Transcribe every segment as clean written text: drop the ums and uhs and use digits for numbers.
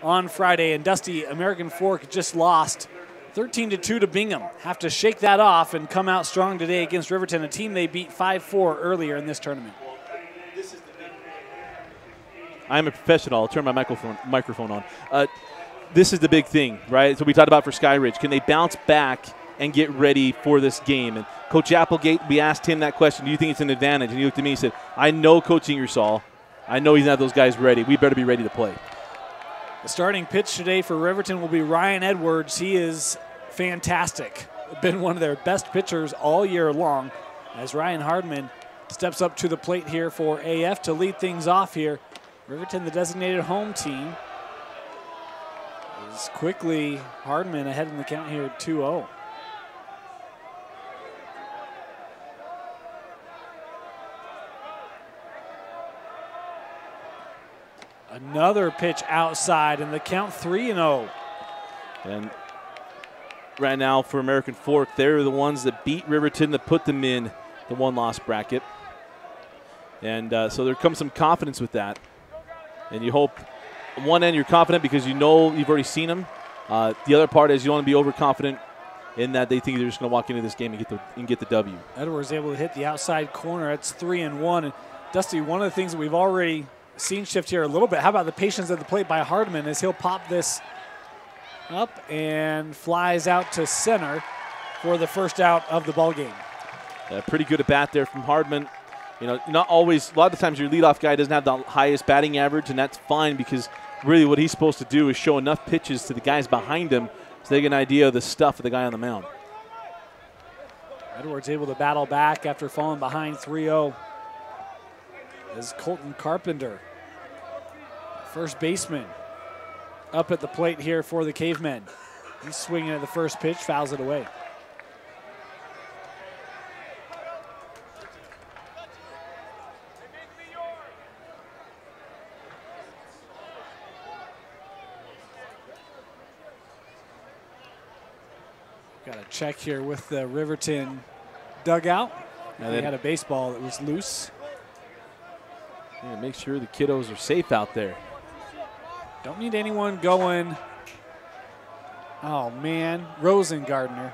on Friday. And Dusty, American Fork just lost 13-2 to Bingham. Have to shake that off and come out strong today against Riverton, a team they beat 5-4 earlier in this tournament. I'm a professional. I'll turn my microphone on. This is the big thing, right? So we talked about for Skyridge. Can they bounce back and get ready for this game? And Coach Applegate, we asked him that question, do you think it's an advantage? And he looked at me and said, I know Coach Ingersoll. I know he's not those guys ready. We better be ready to play. The starting pitch today for Riverton will be Ryan Edwards. He is fantastic. Been one of their best pitchers all year long as Ryan Hardman steps up to the plate here for AF to lead things off here. Riverton, the designated home team, is quickly Hardman ahead in the count here at 2-0. Another pitch outside, and the count 3-0. And right now for American Fork, they're the ones that beat Riverton to put them in the one-loss bracket. And so there comes some confidence with that. And you hope, on one end, you're confident because you know you've already seen them. The other part is you don't want to be overconfident in that they think they're just going to walk into this game and get the W. Edwards able to hit the outside corner. It's 3-1. And Dusty, one of the things that we've already seen shift here a little bit. How about the patience at the plate by Hardman as he'll pop this up and flies out to center for the first out of the ball game. Pretty good at bat there from Hardman. You know, not always, a lot of times your leadoff guy doesn't have the highest batting average, and that's fine because really what he's supposed to do is show enough pitches to the guys behind him so they get an idea of the stuff of the guy on the mound. Edwards able to battle back after falling behind 3-0. Is Colton Carpenter, first baseman, up at the plate here for the Cavemen. He's swinging at the first pitch, fouls it away. Got a check here with the Riverton dugout. They had a baseball that was loose. Yeah, make sure the kiddos are safe out there. Don't need anyone going. Oh, man. Rosengardner.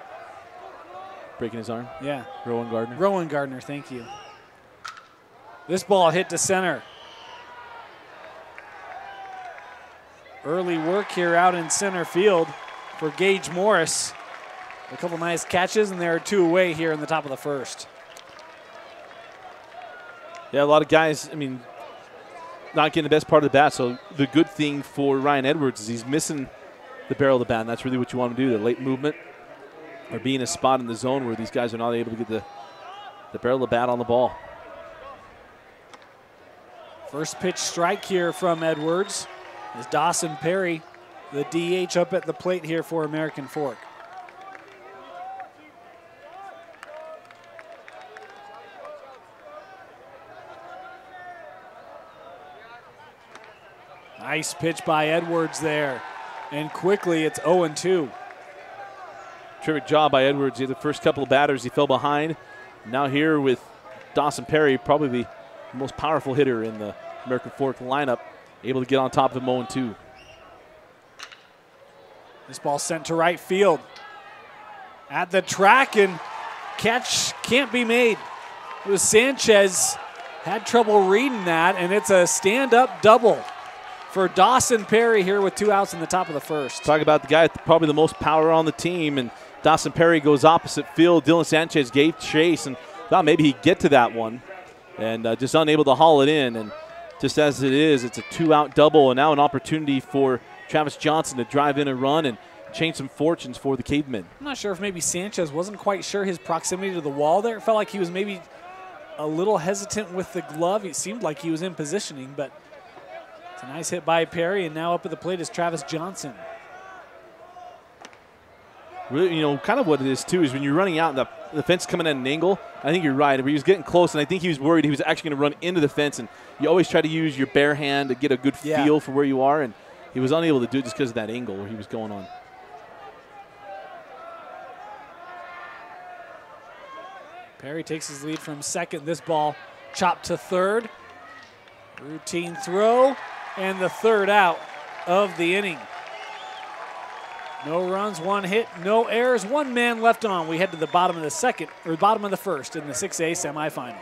Breaking his arm? Yeah. Rowan Gardner? Rowan Gardner, thank you. This ball hit to center. Early work here out in center field for Gage Morris. A couple nice catches, and there are two away here in the top of the first. Yeah, a lot of guys, I mean, not getting the best part of the bat. So the good thing for Ryan Edwards is he's missing the barrel of the bat, and that's really what you want to do, the late movement or be in a spot in the zone where these guys are not able to get the barrel of the bat on the ball. First pitch strike here from Edwards is Dawson Perry, the DH up at the plate here for American Fork. Nice pitch by Edwards there. And quickly it's 0-2. Terrific job by Edwards. He had the first couple of batters. He fell behind. Now here with Dawson Perry, probably the most powerful hitter in the American Fork lineup, able to get on top of him 0-2. This ball sent to right field. At the track, and catch can't be made. It was Sanchez. Had trouble reading that, and it's a stand-up double for Dawson Perry here with two outs in the top of the first. Talk about the guy with probably the most power on the team, and Dawson Perry goes opposite field. Dylan Sanchez gave chase and thought maybe he'd get to that one, and just unable to haul it in. And just as it is, it's a two-out double, and now an opportunity for Travis Johnson to drive in a run and change some fortunes for the Cavemen. I'm not sure if maybe Sanchez wasn't quite sure his proximity to the wall there. It felt like he was maybe a little hesitant with the glove. It seemed like he was in positioning, but it's a nice hit by Perry, and now up at the plate is Travis Johnson. Really, you know, kind of what it is, too, is when you're running out and the fence coming at an angle, I think you're right. He was getting close, and I think he was worried he was actually going to run into the fence, and you always try to use your bare hand to get a good feel for where you are, and he was unable to do it just because of that angle where he was going on. Perry takes his lead from second. This ball chopped to third. Routine throw, and the third out of the inning. No runs, 1 hit, no errors, 1 man left on. We head to the bottom of the second, or bottom of the first in the 6A semifinal.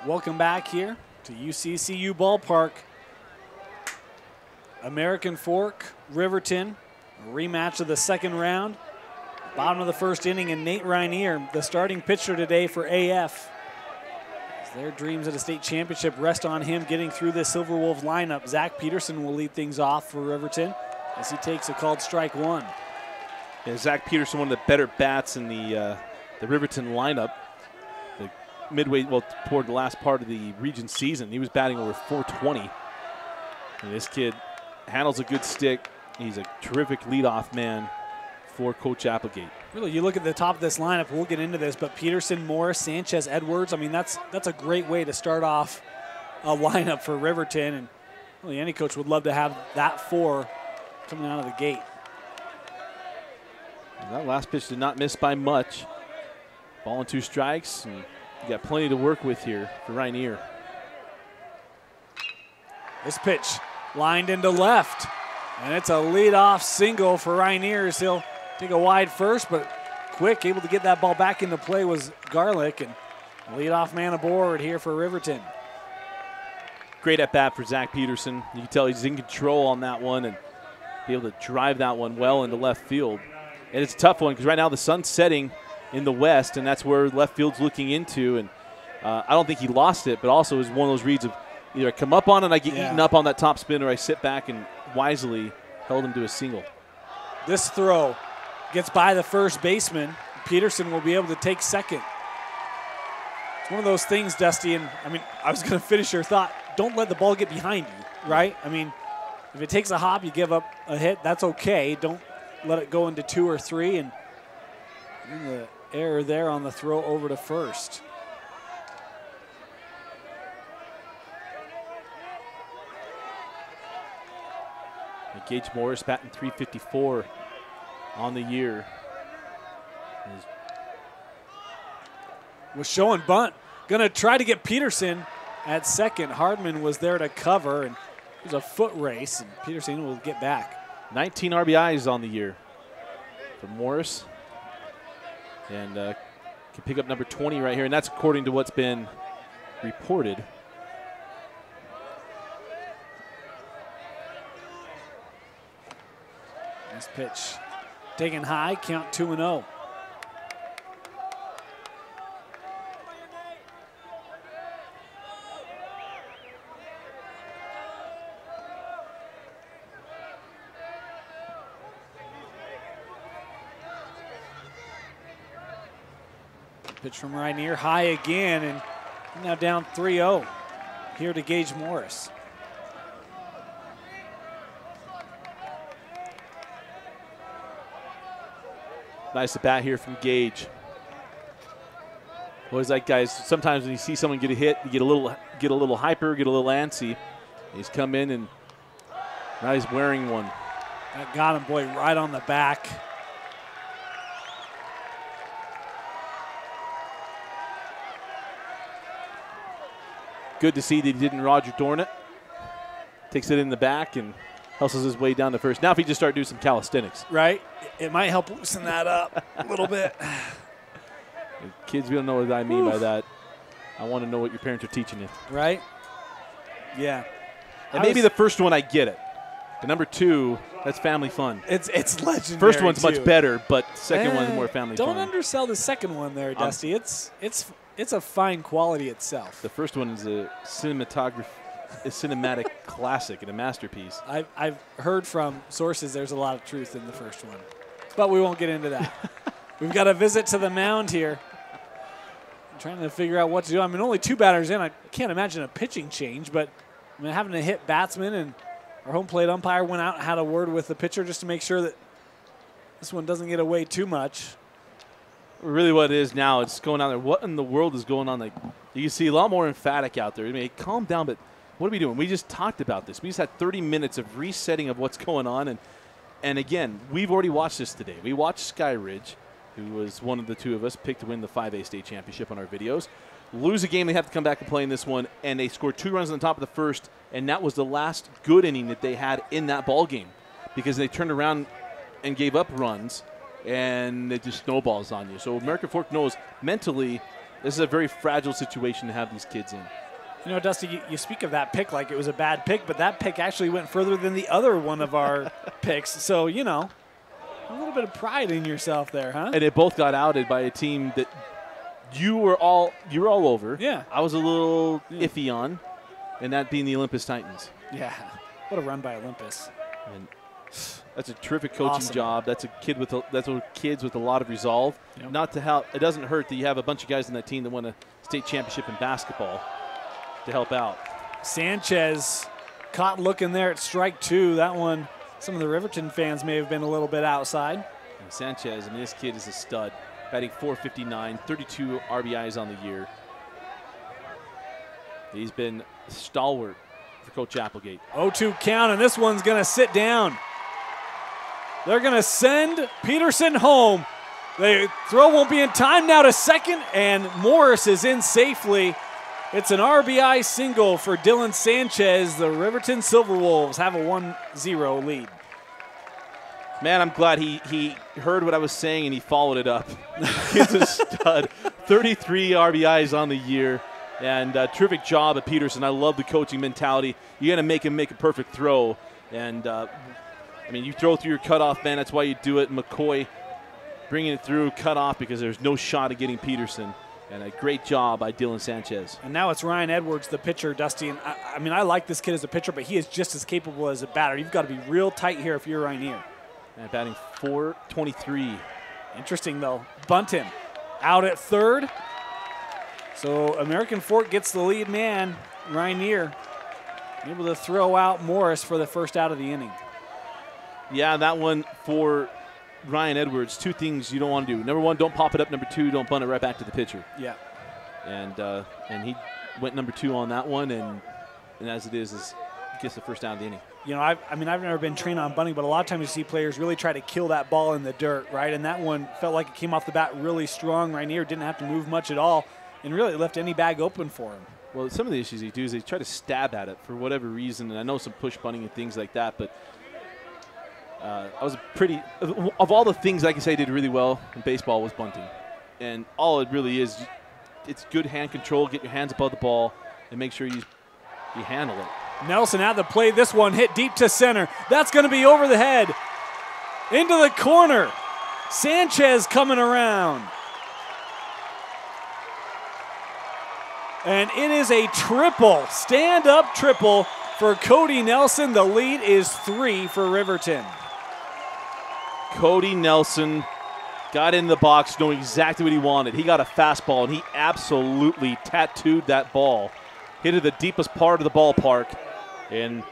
Welcome back here to UCCU Ballpark. American Fork, Riverton, a rematch of the second round. Bottom of the first inning, and Nate Rainier, the starting pitcher today for AF. As their dreams at a state championship rest on him getting through this Silver Wolves lineup. Zach Peterson will lead things off for Riverton as he takes a called strike 1. Yeah, Zach Peterson, one of the better bats in the Riverton lineup. Midway, well, toward the last part of the region season, he was batting over 420. And this kid handles a good stick. He's a terrific leadoff man for Coach Applegate. Really, you look at the top of this lineup, we'll get into this, but Peterson, Morris, Sanchez, Edwards, I mean, that's a great way to start off a lineup for Riverton, and really any coach would love to have that 4 coming out of the gate. And that last pitch did not miss by much. Ball and 2 strikes, and you got plenty to work with here for Rainier. This pitch lined into left, and it's a leadoff single for Rainier. He'll take a wide first, but quick, able to get that ball back into play was Garlick, and leadoff man aboard here for Riverton. Great at bat for Zach Peterson. You can tell he's in control on that one and be able to drive that one well into left field. And it's a tough one because right now the sun's setting in the west, and that's where left field's looking into. And I don't think he lost it, but also is one of those reads of either I come up on and I get eaten up on that top spin, or I sit back and wisely held him to a single. This throw gets by the first baseman. Peterson will be able to take second. It's one of those things, Dusty, and I mean, I was going to finish your thought. Don't let the ball get behind you, right? I mean, if it takes a hop, you give up a hit, that's okay. Don't let it go into 2 or 3, and the error there on the throw over to first. And Gage Morris batting .354 on the year. Was showing bunt. Gonna try to get Peterson at second. Hardman was there to cover, and it was a foot race, and Peterson will get back. 19 RBIs on the year for Morris. And can pick up number 20 right here, and that's according to what's been reported. Nice pitch. Taken high, count 2-0. Pitch from Rainier, high again, and now down 3-0 here to Gage Morris. Nice at bat here from Gage. Always like guys, sometimes when you see someone get a hit, you get a little hyper, get a little antsy. He's come in and now he's wearing one. That got him, boy, right on the back. Good to see that he didn't Roger Dorn it. Takes it in the back and hustles his way down to first. Now if he just start doing some calisthenics. Right. It might help loosen that up a little bit. Kids, we don't know what I mean by that. I want to know what your parents are teaching you. Right? Yeah. And maybe the first one I get it. The number 2, that's family fun. It's legendary. First one's too. Much better, but second one's more family fun. Don't undersell the second one there, Dusty. It's a fine quality itself. The first one is a cinematic classic and a masterpiece. I've heard from sources there's a lot of truth in the first one, but we won't get into that. We've got a visit to the mound here. I'm trying to figure out what to do. I mean, only 2 batters in. I can't imagine a pitching change, but I mean, having to hit batsman, and our home plate umpire went out and had a word with the pitcher just to make sure that this one doesn't get away too much. Really what it is now, it's going out there. What in the world is going on? Like, you see a lot more emphatic out there. I mean, calm down, but what are we doing? We just talked about this. We just had 30 minutes of resetting of what's going on. And again, we've already watched this today. We watched Sky Ridge, who was one of the 2 of us, picked to win the 5A state championship on our videos. Lose a game, they have to come back and play in this one, and they scored 2 runs on the top of the first, and that was the last good inning that they had in that ball game because they turned around and gave up runs, and it just snowballs on you. So American Fork knows mentally this is a very fragile situation to have these kids in. You know, Dusty, you speak of that pick like it was a bad pick, but that pick actually went further than the other one of our picks. So, you know, a little bit of pride in yourself there, huh? And they both got outed by a team that you were all over. Yeah. I was a little iffy on, and that being the Olympus Titans. Yeah. What a run by Olympus. And that's a terrific coaching job. That's kids with a lot of resolve. Yep. Not to help. It doesn't hurt that you have a bunch of guys on that team that won a state championship in basketball to help out. Sanchez caught looking there at strike 2. That one, some of the Riverton fans may have been a little bit outside. And Sanchez, I mean, this kid is a stud. Batting .459, 32 RBIs on the year. He's been stalwart for Coach Applegate. 0-2 count, and this one's going to sit down. They're going to send Peterson home. The throw won't be in time now to second, and Morris is in safely. It's an RBI single for Dylan Sanchez. The Riverton Silverwolves have a 1-0 lead. Man, I'm glad he heard what I was saying and he followed it up. Kid's a stud. 33 RBIs on the year, and terrific job at Peterson. I love the coaching mentality. You got to make him make a perfect throw, and I mean, you throw through your cutoff, man. That's why you do it. McCoy bringing it through, cut off because there's no shot at getting Peterson. And a great job by Dylan Sanchez. And now it's Ryan Edwards, the pitcher, Dusty. And I mean, I like this kid as a pitcher, but he is just as capable as a batter. You've got to be real tight here if you're Rainier. And batting .423. Interesting, though. Bunt him out at third. So American Fork gets the lead man, Rainier, able to throw out Morris for the first out of the inning. Yeah, that one for Ryan Edwards, 2 things you don't want to do. Number 1, don't pop it up. Number 2, don't bunt it right back to the pitcher. Yeah. And he went number 2 on that one, and as it is gets the first out of the inning. You know, I've never been trained on bunting, but a lot of times you see players really try to kill that ball in the dirt, right? And that one felt like it came off the bat really strong. Rainier didn't have to move much at all, and really left any bag open for him. Well, some of the issues he do is they try to stab at it for whatever reason, and I know some push bunting and things like that, but I was of all the things I can say did really well in baseball was bunting. And all it really is, it's good hand control, get your hands above the ball, and make sure you handle it. Nelson at the plate. This one hit deep to center. That's going to be over the head. Into the corner. Sanchez coming around. And it is a triple, stand-up triple for Cody Nelson. The lead is 3 for Riverton. Cody Nelson got in the box knowing exactly what he wanted. He got a fastball, and he absolutely tattooed that ball. Hit it the deepest part of the ballpark. And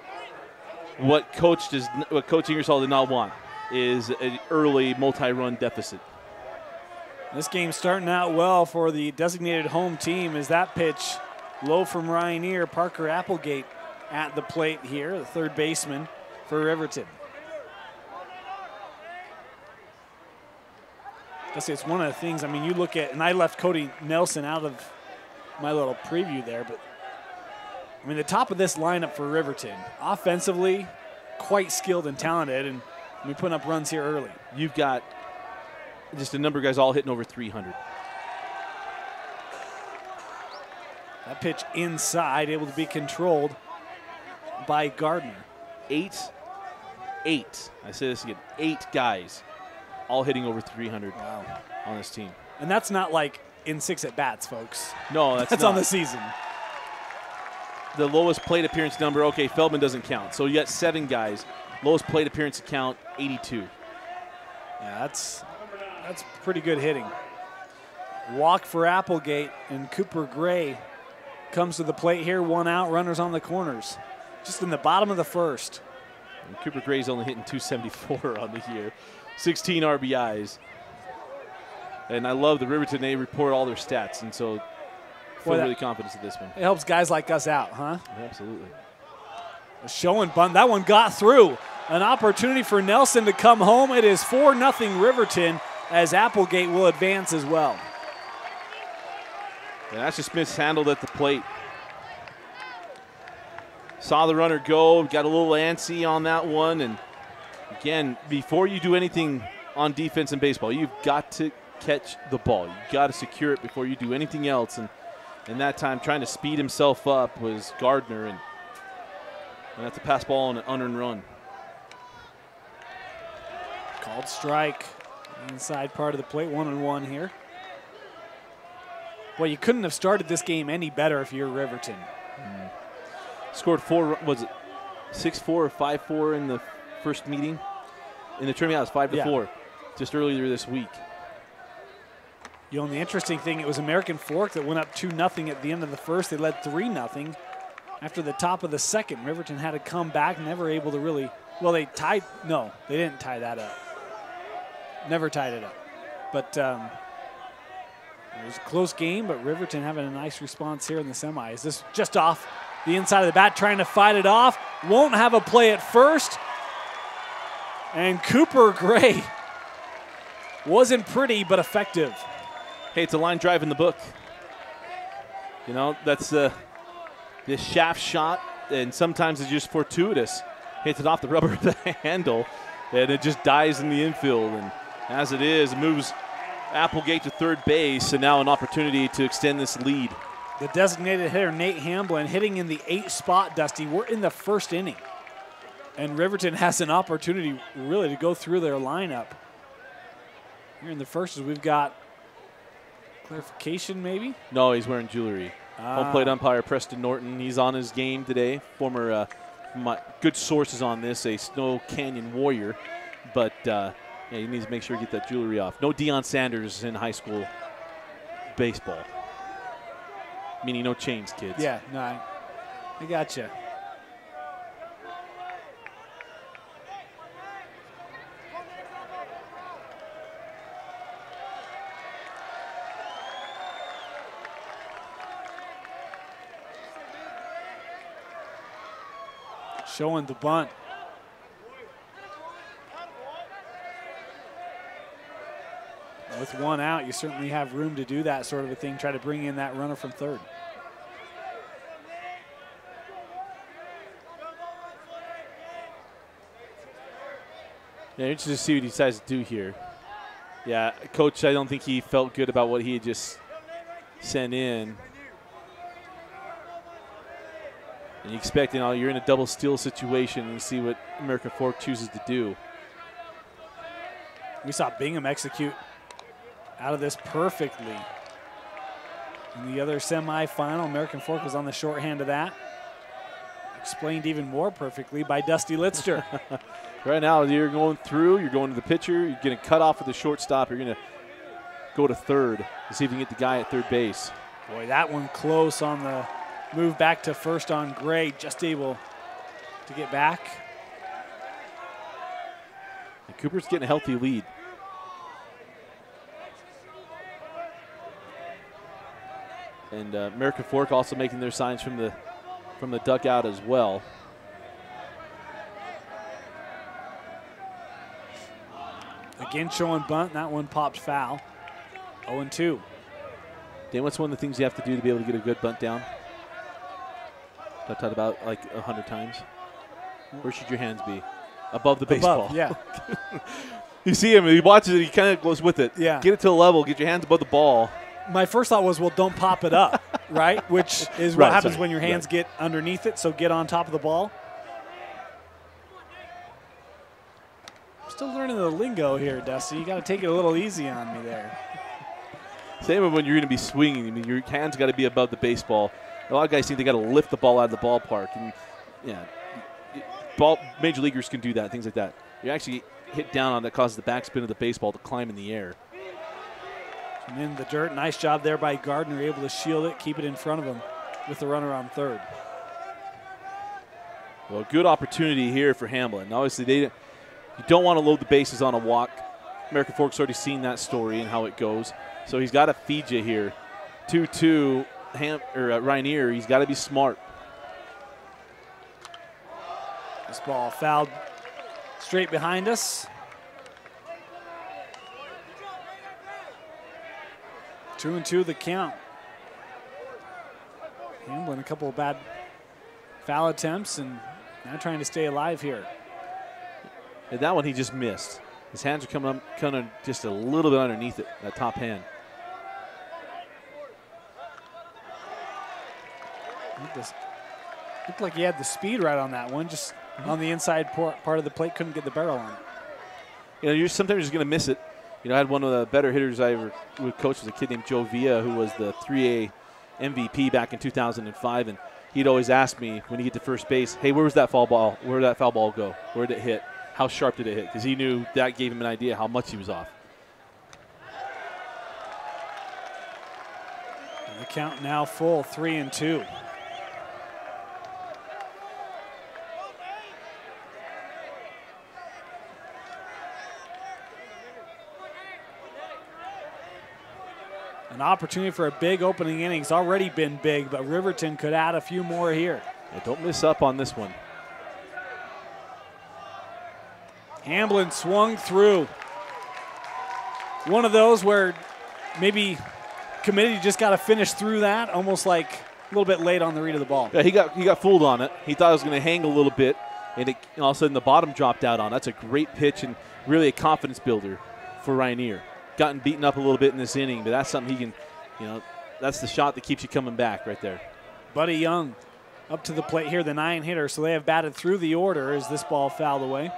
what Coach Ingersoll did not want is an early multi-run deficit. This game's starting out well for the designated home team as that pitch low from Ryoneer. Parker Applegate at the plate here, the third baseman for Riverton. I guess it's one of the things, I mean, you look at, and I left Cody Nelson out of my little preview there, but I mean, the top of this lineup for Riverton, offensively, quite skilled and talented, and we put up runs here early. You've got just a number of guys all hitting over 300. That pitch inside, able to be controlled by Gardner. Eight. I say this again, 8 guys all hitting over 300 on this team. And that's not like in 6 at-bats, folks. No, that's not. On the season. The lowest plate appearance number, okay, Feldman doesn't count. So you got 7 guys. Lowest plate appearance count, 82. Yeah, that's pretty good hitting. Walk for Applegate, and Cooper Gray comes to the plate here. 1 out, runners on the corners. Just in the bottom of the first. And Cooper Gray's only hitting 274 on the year. 16 RBIs. And I love the Riverton. They report all their stats, and so feel really confident in this one. It helps guys like us out, huh? Absolutely. A show and bunt. That one got through. An opportunity for Nelson to come home. It is 4-0 Riverton as Applegate will advance as well. And that's just mishandled at the plate. Saw the runner go, got a little antsy on that one. And again, before you do anything on defense in baseball, you've got to catch the ball. You've got to secure it before you do anything else. And that time, trying to speed himself up was Gardner. And that's a pass ball and an unearned run. Called strike. Inside part of the plate, 1-1 here. Well, you couldn't have started this game any better if you're Riverton. Scored 4, was it 6-4 or 5-4 in the first meeting? In the tournament, it was 5-4, just earlier this week. You know, and the interesting thing, it was American Fork that went up 2-0 at the end of the first. They led 3-0 after the top of the second. Riverton had to come back, never able to really, well, they tied, no, they didn't tie that up. Never tied it up. But it was a close game, but Riverton having a nice response here in the semis. This just off the inside of the bat, trying to fight it off. Won't have a play at first. And Cooper Gray wasn't pretty, but effective. Hey, it's a line drive in the book. You know, that's this shaft shot, and sometimes it's just fortuitous. Hits it off the rubber of the handle, and it just dies in the infield. And as it is, it moves Applegate to third base, and now an opportunity to extend this lead. The designated hitter, Nate Hamblin, hitting in the 8th spot, Dusty. We're in the first inning. And Riverton has an opportunity really to go through their lineup. Here in the first, as we've got clarification maybe? No, he's wearing jewelry. Home plate umpire Preston Norton, he's on his game today. Former, my good sources on this, a Snow Canyon Warrior. But yeah, he needs to make sure he get that jewelry off. No Deion Sanders in high school baseball. Meaning no chains, kids. Yeah, no, I gotcha. Showing the bunt. With 1 out, you certainly have room to do that sort of a thing, try to bring in that runner from third. Yeah, interested to see what he decides to do here. Yeah, Coach, I don't think he felt good about what he had just sent in. And you expect, you know, you're in a double steal situation and see what American Fork chooses to do. We saw Bingham execute out of this perfectly. In the other semifinal, American Fork was on the shorthand of that. Explained even more perfectly by Dusty Litster. Right now, you're going through, you're going to the pitcher, you're going to cut off with the shortstop, you're going to go to third to see if you can get the guy at third base. Boy, that one close on the move back to first on Gray, just able to get back. And Cooper's getting a healthy lead. And American Fork also making their signs from the dugout as well. Again showing bunt. That one popped foul. 0-2. Dan, what's one of the things you have to do to be able to get a good bunt down? I've talked about like 100 times. Where should your hands be? Above the baseball. Above, yeah. You see him, he watches it, he kind of goes with it. Yeah. Get it to the level, get your hands above the ball. My first thought was, well, don't pop it up, right? Which is what happens when your hands get underneath it, so get on top of the ball. I'm still learning the lingo here, Dusty. You got to take it a little easy on me there. Same with when you're going to be swinging. I mean, your hands got to be above the baseball. A lot of guys think they got to lift the ball out of the ballpark. And, yeah, major leaguers can do that, things like that. You actually hit down on that causes the backspin of the baseball to climb in the air. And in the dirt. Nice job there by Gardner, able to shield it, keep it in front of him with the runner on third. Well, good opportunity here for Hamblin. Obviously, you don't want to load the bases on a walk. American Fork's already seen that story and how it goes. So he's got to feed you here. 2-2, Rainier, he's got to be smart. This ball fouled straight behind us. 2-2 the count. Hamblin a couple of bad foul attempts and now trying to stay alive here. And that one he just missed. His hands are coming up kind of just a little bit underneath it, that top hand. Looked like he had the speed right on that one, just on the inside part of the plate, couldn't get the barrel on it. You know, you're sometimes just going to miss it. You know, I had one of the better hitters I ever coached was a kid named Joe Villa, who was the 3A MVP back in 2005, and he'd always ask me when he get to first base, hey, where was that foul ball? Where did that foul ball go? Where did it hit? How sharp did it hit? Because he knew that gave him an idea how much he was off. And the count now full, 3-2. An opportunity for a big opening inning. It's already been big, but Riverton could add a few more here. Yeah, don't miss up on this one. Hamblin swung through. One of those where maybe committee just got to finish through that, almost like a little bit late on the read of the ball. Yeah, he got fooled on it. He thought it was going to hang a little bit, and all of a sudden the bottom dropped out on. That's a great pitch and really a confidence builder for Rainier. Gotten beaten up a little bit in this inning, but that's something he can, that's the shot that keeps you coming back right there. Buddy Young up to the plate here, the 9 hitter, so they have batted through the order as this ball fouled away.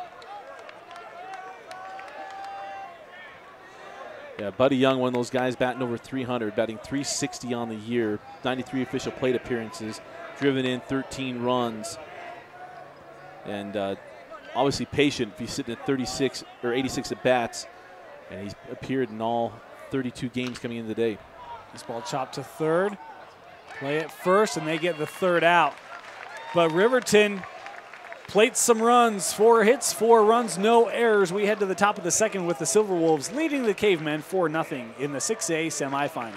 Yeah, Buddy Young, one of those guys batting over 300, batting 360 on the year, 93 official plate appearances, driven in 13 runs, and obviously patient if he's sitting at 36 or 86 at bats. And he's appeared in all 32 games coming into the day. This ball chopped to third. Play it first, and they get the third out. But Riverton plates some runs. 4 hits, 4 runs, no errors. We head to the top of the second with the Silver Wolves leading the Cavemen 4-0 in the 6A semifinal.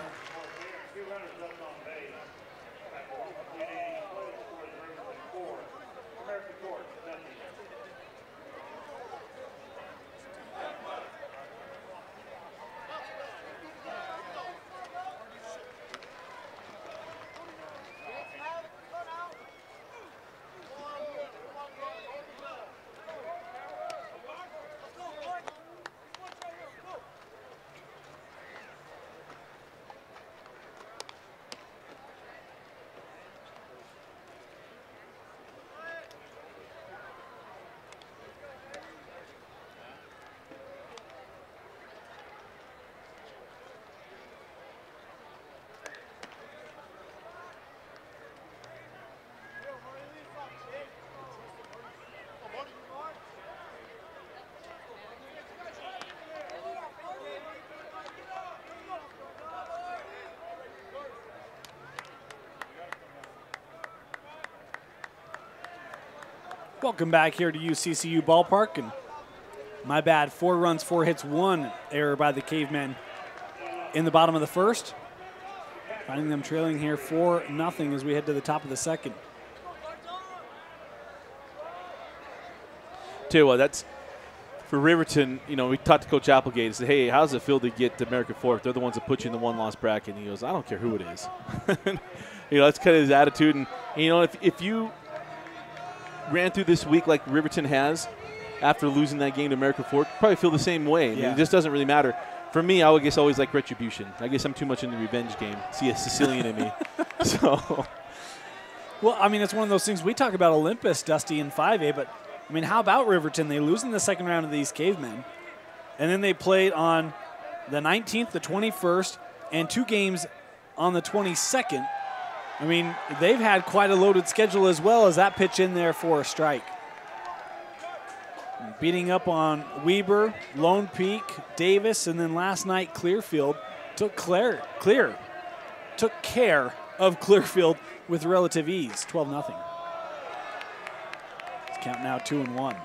Welcome back here to UCCU Ballpark, and my bad, 4 runs, 4 hits, 1 error by the Cavemen in the bottom of the first. finding them trailing here 4-0 as we head to the top of the second. Tell you what, that's for Riverton. You know, we talked to Coach Applegate and said, hey, how does it feel to get to American Fork? They're the ones that put you in the one-loss bracket. And he goes, I don't care who it is. You know, that's kind of his attitude. And you know, if you ran through this week like Riverton has after losing that game to American Fork, you probably feel the same way. Yeah. It just doesn't really matter. For me, I would guess always like retribution. I guess I'm too much in the revenge game. See a Sicilian in me. So, well, I mean, it's one of those things we talk about Olympus, Dusty, in 5A, but I mean, how about Riverton? They lose in the second round of these cavemen, and then they played on the 19th, the 21st, and 2 games on the 22nd. I mean, they've had quite a loaded schedule as well as that pitch in there for a strike. Beating up on Weber, Lone Peak, Davis, and then last night Clearfield took care of Clearfield with relative ease, 12-0. Count now 2-1.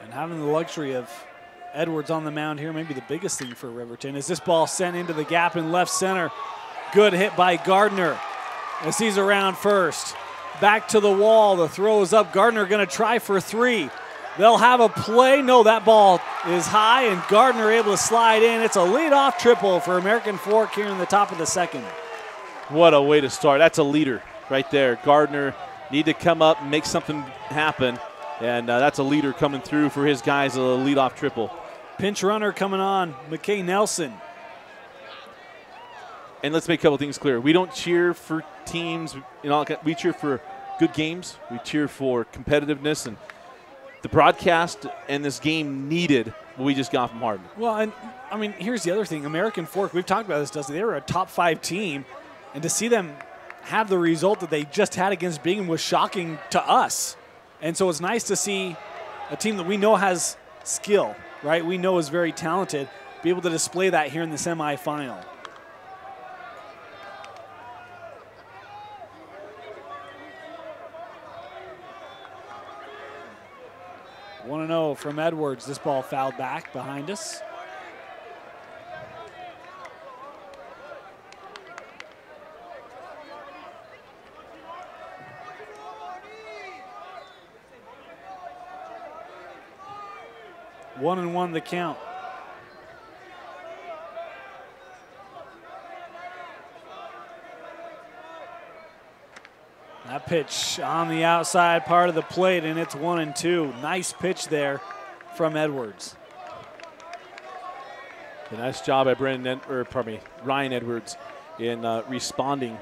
And having the luxury of Edwards on the mound here, maybe the biggest thing for Riverton, is this ball sent into the gap in left center. Good hit by Gardner as he's around first. Back to the wall, the throw is up. Gardner going to try for 3. They'll have a play. No, that ball is high, and Gardner able to slide in. It's a leadoff triple for American Fork here in the top of the second. What a way to start. That's a leader right there. Gardner need to come up and make something happen, and that's a leader coming through for his guys, a leadoff triple. Pinch runner coming on, McKay Nelson. And let's make a couple things clear. We don't cheer for teams. You know, we cheer for good games. We cheer for competitiveness, and the broadcast and this game needed what we just got from Hardman. Well, and I mean, here's the other thing. American Fork, we've talked about this, Dusty. They were a top 5 team, and to see them have the result that they just had against Bingham was shocking to us. And so it's nice to see a team that we know has skill, right? We know is very talented, be able to display that here in the semifinal. One 1-0 from Edwards. This ball fouled back behind us. One and one the count. That pitch on the outside part of the plate, and it's 1-2. Nice pitch there from Edwards. A nice job by Ryan Edwards in responding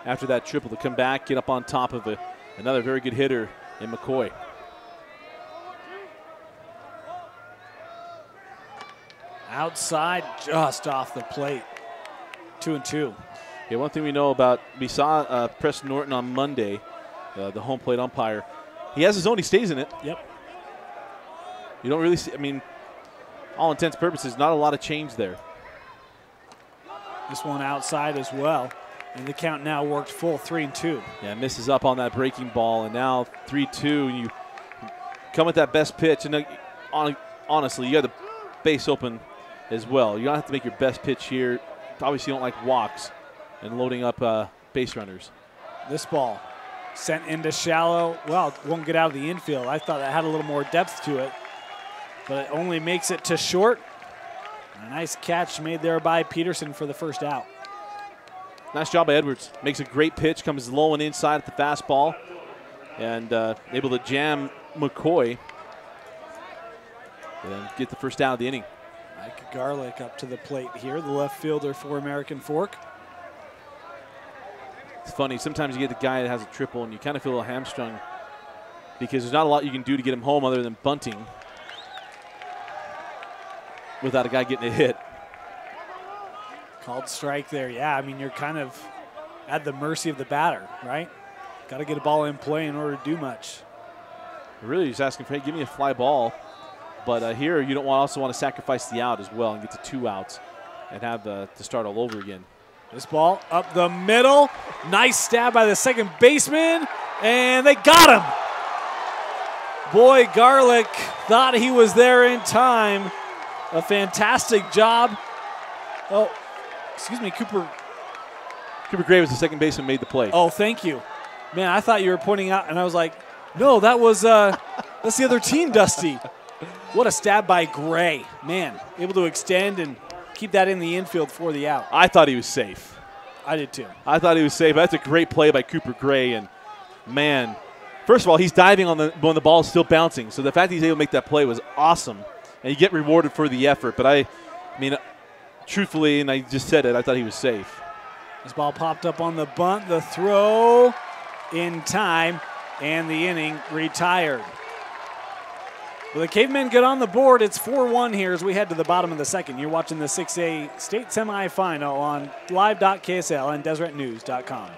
after that triple to come back, get up on top of it. Another very good hitter in McCoy. Outside, just off the plate. 2-2. Yeah, one thing we saw Preston Norton on Monday, the home plate umpire. He has his own, he stays in it. Yep. You don't really see, I mean, all intents and purposes, not a lot of change there. This one outside as well. And the count now worked full, 3-2. Yeah, misses up on that breaking ball, and now 3-2. And you come with that best pitch, and honestly, you got the base open as well. You don't have to make your best pitch here. Obviously, you don't like walks and loading up base runners. This ball sent into shallow. Well, it won't get out of the infield. I thought that had a little more depth to it, but it only makes it to short. A nice catch made there by Peterson for the first out. Nice job by Edwards. Makes a great pitch, comes low and inside at the fastball, and able to jam McCoy and get the first out of the inning. Mike Garlick up to the plate here, the left fielder for American Fork. It's funny, sometimes you get the guy that has a triple and you kind of feel a little hamstrung because there's not a lot you can do to get him home other than bunting without a guy getting a hit. Called strike there. Yeah, I mean, you're kind of at the mercy of the batter, right? Got to get a ball in play in order to do much. Really, he's asking for, hey, give me a fly ball. But here, you don't also want to sacrifice the out as well and get to 2 outs and have to start all over again. This ball up the middle. Nice stab by the second baseman, and they got him. Boy, Garlick thought he was there in time. A fantastic job. Oh, excuse me, Cooper. Cooper Gray was the second baseman who made the play. Oh, thank you. Man, I thought you were pointing out, and I was like, no, that was that's the other team, Dusty. What a stab by Gray. Man, able to extend and keep that in the infield for the out. I thought he was safe. I did too. I thought he was safe. That's a great play by Cooper Gray, and man, first of all, he's diving on when the ball is still bouncing. So the fact that he's able to make that play was awesome, and you get rewarded for the effort. But I mean, truthfully, and I just said it, I thought he was safe. This ball popped up on the bunt, the throw in time, and the inning retired. Well, the Cavemen get on the board. It's 4-1 here as we head to the bottom of the second. You're watching the 6A state semifinal on live.ksl and DeseretNews.com.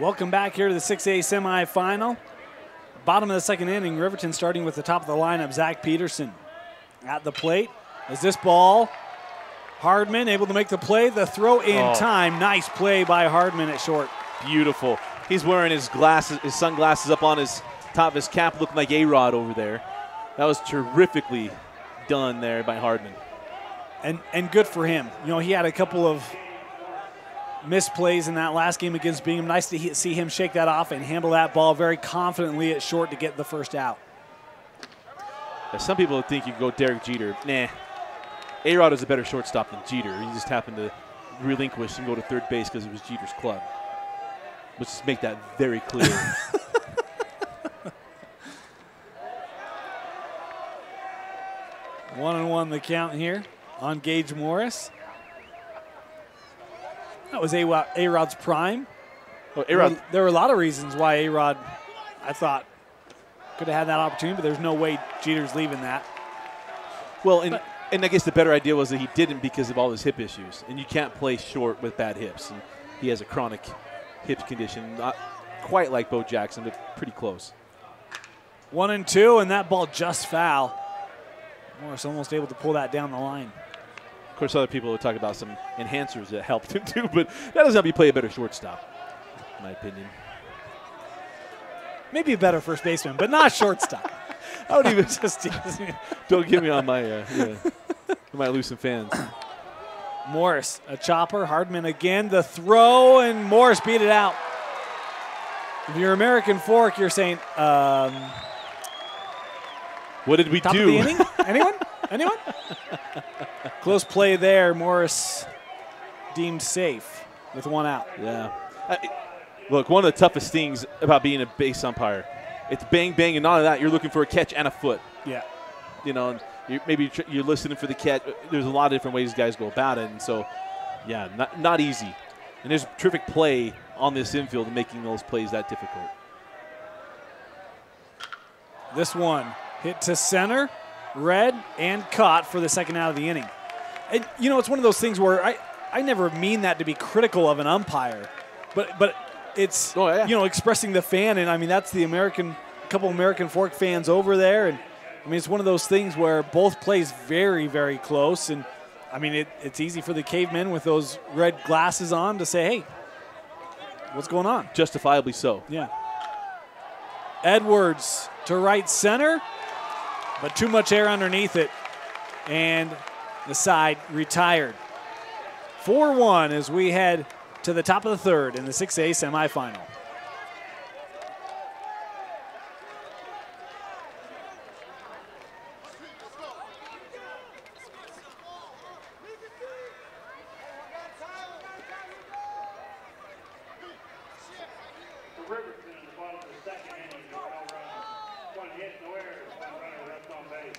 Welcome back here to the 6A semifinal. Bottom of the second inning, Riverton starting with the top of the lineup, Zach Peterson. At the plate is this ball. Hardman able to make the play, the throw in time. Nice play by Hardman at short. Beautiful. He's wearing his sunglasses up on his top of his cap, looking like A-Rod over there. That was terrifically done there by Hardman. And good for him. You know, he had a couple of missed plays in that last game against Bingham. Nice to see him shake that off and handle that ball very confidently at short to get the first out. Some people think you can go Derek Jeter. Nah. A-Rod is a better shortstop than Jeter. He just happened to relinquish and go to third base because it was Jeter's club. Let's just make that very clear. 1-1 the count here on Gage Morris. That was A-Rod's prime. Oh, A-Rod. There were a lot of reasons why A-Rod, I thought, could have had that opportunity, but there's no way Jeter's leaving that. Well, and I guess the better idea was that he didn't because of all his hip issues. And you can't play short with bad hips. And he has a chronic hip condition, not quite like Bo Jackson, but pretty close. 1-2, and that ball just foul. Morris almost able to pull that down the line. Of course, other people would talk about some enhancers that helped him too, but that doesn't help you play a better shortstop, in my opinion. Maybe a better first baseman, but not shortstop. I don't even just don't get me on my I might lose some fans. Morris, a chopper. Hardman again, the throw, and Morris beat it out. If you're American Fork, you're saying, what did we top do? Of the inning? Anyone? Anyone? Close play there. Morris deemed safe with one out. Yeah. Look, one of the toughest things about being a base umpire, it's bang, bang, and none of that. You're looking for a catch and a foot. Yeah. You know, maybe you're listening for the catch. There's a lot of different ways guys go about it. And so, yeah, not easy. And there's terrific play on this infield in making those plays that difficult. This one hit to center, read, and caught for the second out of the inning. And, you know, it's one of those things where I never mean that to be critical of an umpire, but it's, you know, expressing the fan. And, I mean, that's the couple American Fork fans over there. And, I mean, it's one of those things where both plays very, very close. And, I mean, it's easy for the Cavemen with those red glasses on to say, hey, what's going on? Justifiably so. Yeah. Edwards to right center, but too much air underneath it. And the side retired. 4-1 as we head to the top of the third in the 6A semifinal. Riverton in the bottom of the second inning, no runs, one hit, no errors, one runner left on base.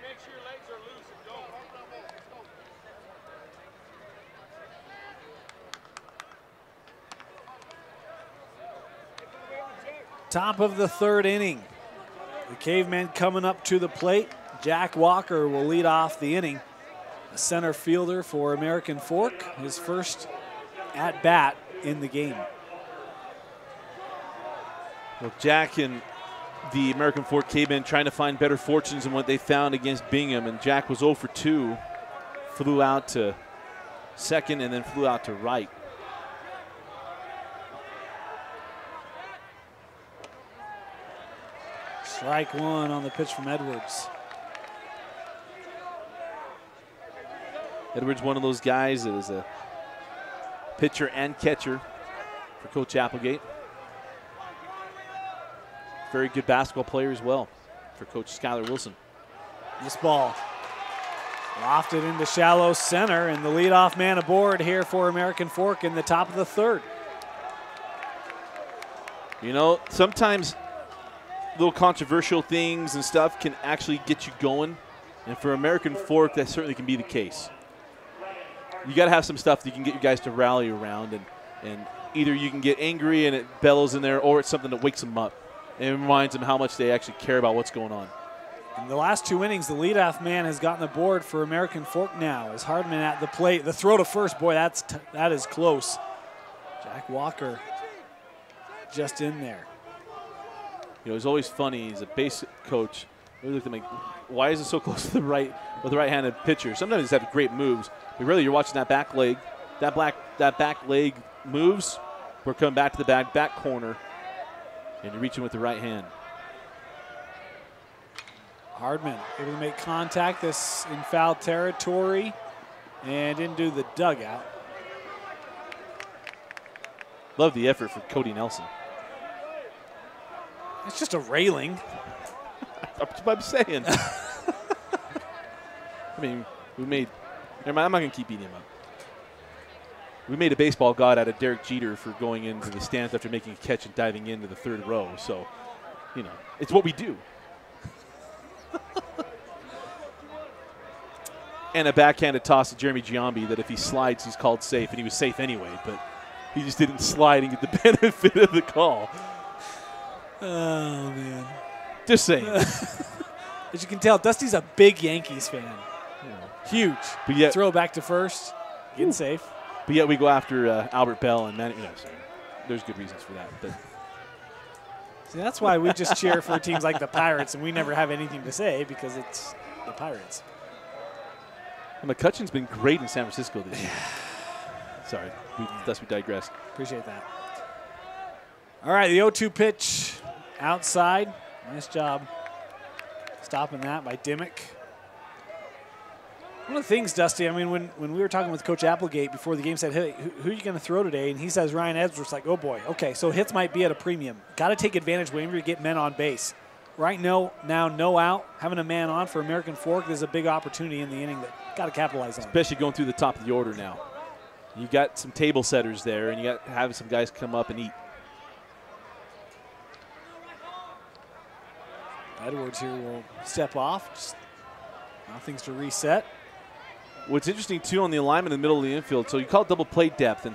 Make sure your legs are loose and go. Top of the third inning. The Cavemen coming up to the plate. Jack Walker will lead off the inning. A center fielder for American Fork, his first at-bat in the game. Well, Jack and the American Fork Cavemen trying to find better fortunes than what they found against Bingham, and Jack was 0 for 2, flew out to second and then flew out to right. Strike one on the pitch from Edwards. Edwards, one of those guys that is a pitcher and catcher for Coach Applegate. Very good basketball player as well for Coach Skylar Wilson. This ball lofted into shallow center, and the leadoff man aboard here for American Fork in the top of the third. You know, sometimes little controversial things and stuff can actually get you going, and for American Fork, that certainly can be the case. You got to have some stuff that you can get you guys to rally around, and either you can get angry and it bellows in there, or it's something that wakes them up and reminds them how much they actually care about what's going on. In the last two innings, the leadoff man has gotten the board for American Fork now as Hardman at the plate. The throw to first, boy, that is close. Jack Walker just in there. You know, it's always funny. He's a base coach. We looked at him like, why is it so close to the right with the right-handed pitcher? Sometimes he's have great moves, but really you're watching that back leg. That back leg moves. We're coming back to the back corner, and you're reaching with the right hand. Hardman able to make contact this in foul territory and into the dugout. Love the effort for Cody Nelson. It's just a railing. That's what I'm saying. I mean, never mind, I'm not going to keep beating him up. We made a baseball god out of Derek Jeter for going into the stands after making a catch and diving into the third row. So, you know, it's what we do. And a backhanded toss to Jeremy Giambi that if he slides, he's called safe, and he was safe anyway, but he just didn't slide and get the benefit of the call. Oh, man. Just saying. As you can tell, Dusty's a big Yankees fan. Yeah. Huge. But yet, throw back to first, getting safe. But yet we go after Albert Bell, and then, you know, so there's good reasons for that. But see, that's why we just cheer for teams like the Pirates, and we never have anything to say because it's the Pirates. McCutcheon's been great in San Francisco this year. Sorry, thus we digress. Appreciate that. All right, the 0-2 pitch outside. Nice job stopping that by Dimmick. One of the things, Dusty, I mean, when we were talking with Coach Applegate before the game, said, hey, who are you going to throw today? And he says Ryan Edwards. Like, oh, boy. Okay, so hits might be at a premium. Got to take advantage whenever you get men on base. Right now, no out, having a man on for American Fork, there's a big opportunity in the inning that got to capitalize on. Especially going through the top of the order now. You got some table setters there, and you got to have some guys come up and eat. Edwards here will step off. Just now things to reset. What's interesting too on the alignment in the middle of the infield, so you call it double play depth, and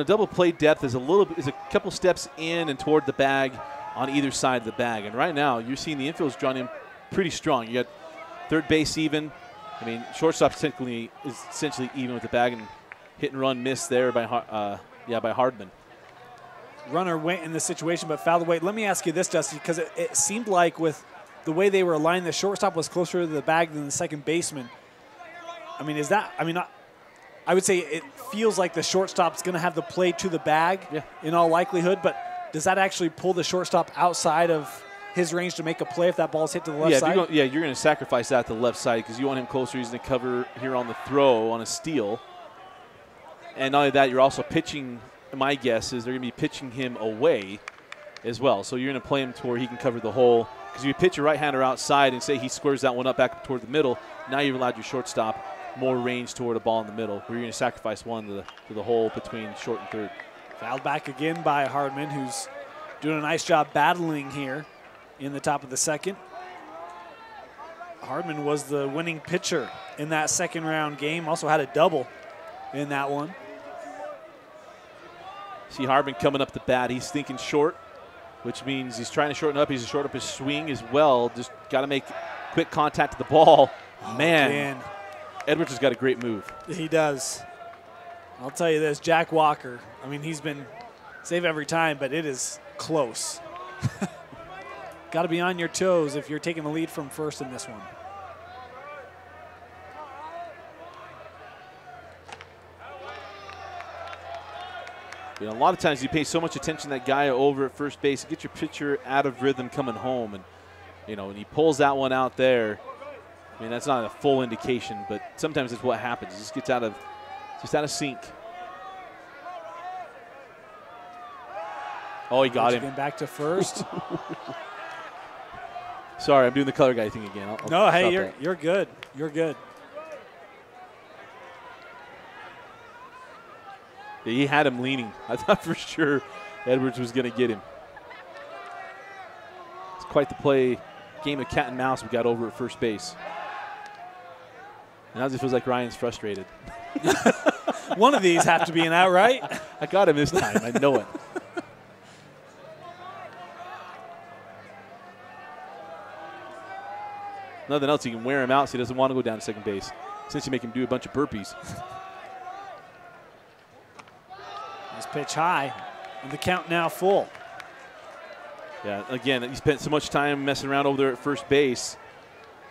double play depth is a couple steps in and toward the bag on either side of the bag. And right now you're seeing the infield's drawn in pretty strong. You got third base even. I mean, shortstop's technically is essentially even with the bag, and hit and run miss there by Hardman. Runner went in the situation but fouled away. Let me ask you this, Dusty, because it seemed like with the way they were aligned, the shortstop was closer to the bag than the second baseman. I mean, I would say it feels like the shortstop's going to have the play to the bag in all likelihood, but does that actually pull the shortstop outside of his range to make a play if that ball's hit to the left side? You're going to sacrifice that to the left side because you want him closer. He's going to cover here on the throw on a steal. And not only that, you're also pitching, my guess is they're going to be pitching him away as well. So you're going to play him to where he can cover the hole. Because if you pitch your right-hander outside and say he squares that one up back toward the middle, now you've allowed your shortstop more range toward a ball in the middle, where you're going to sacrifice one to the hole between short and third. Fouled back again by Hardman, who's doing a nice job battling here in the top of the second. Hardman was the winning pitcher in that second round game, also had a double in that one. See Hardman coming up the bat. He's thinking short, which means he's trying to shorten up. He's to shorten up his swing as well. Just got to make quick contact to the ball. Man, Edwards has got a great move. He does. I'll tell you this, Jack Walker, I mean, he's been save every time, but it is close. Got to be on your toes if you're taking the lead from first in this one. A lot of times you pay so much attention to that guy over at first base, get your pitcher out of rhythm coming home, and when he pulls that one out there, I mean that's not a full indication, but sometimes it's what happens. It just gets out of sync. Oh, he got him. Getting back to first. Sorry, I'm doing the color guy thing again. No, hey, you're good. You're good. He had him leaning. I thought for sure Edwards was going to get him. It's quite the play, game of cat and mouse we got over at first base. And now it feels like Ryan's frustrated. One of these have to be an out, right? I got him this time. I know it. Nothing else, you can wear him out so he doesn't want to go down to second base. Since you make him do a bunch of burpees. Nice pitch high, and the count now full. Yeah, again, he spent so much time messing around over there at first base.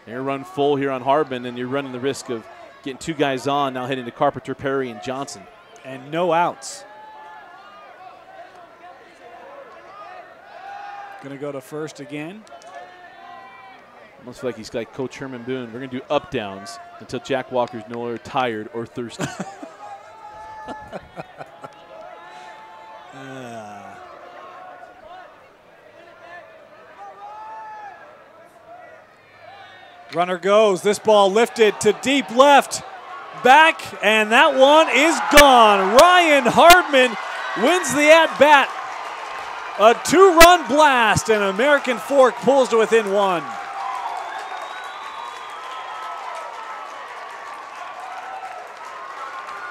Air run full here on Hardman, and you're running the risk of getting two guys on, now heading to Carpenter, Perry, and Johnson. And no outs. Gonna go to first again. Almost feel like he's like Coach Herman Boone. We're going to do up downs until Jack Walker's no longer tired or thirsty. Runner goes. This ball lifted to deep left. Back, and that one is gone. Ryan Hardman wins the at-bat. A two-run blast, and American Fork pulls to within one.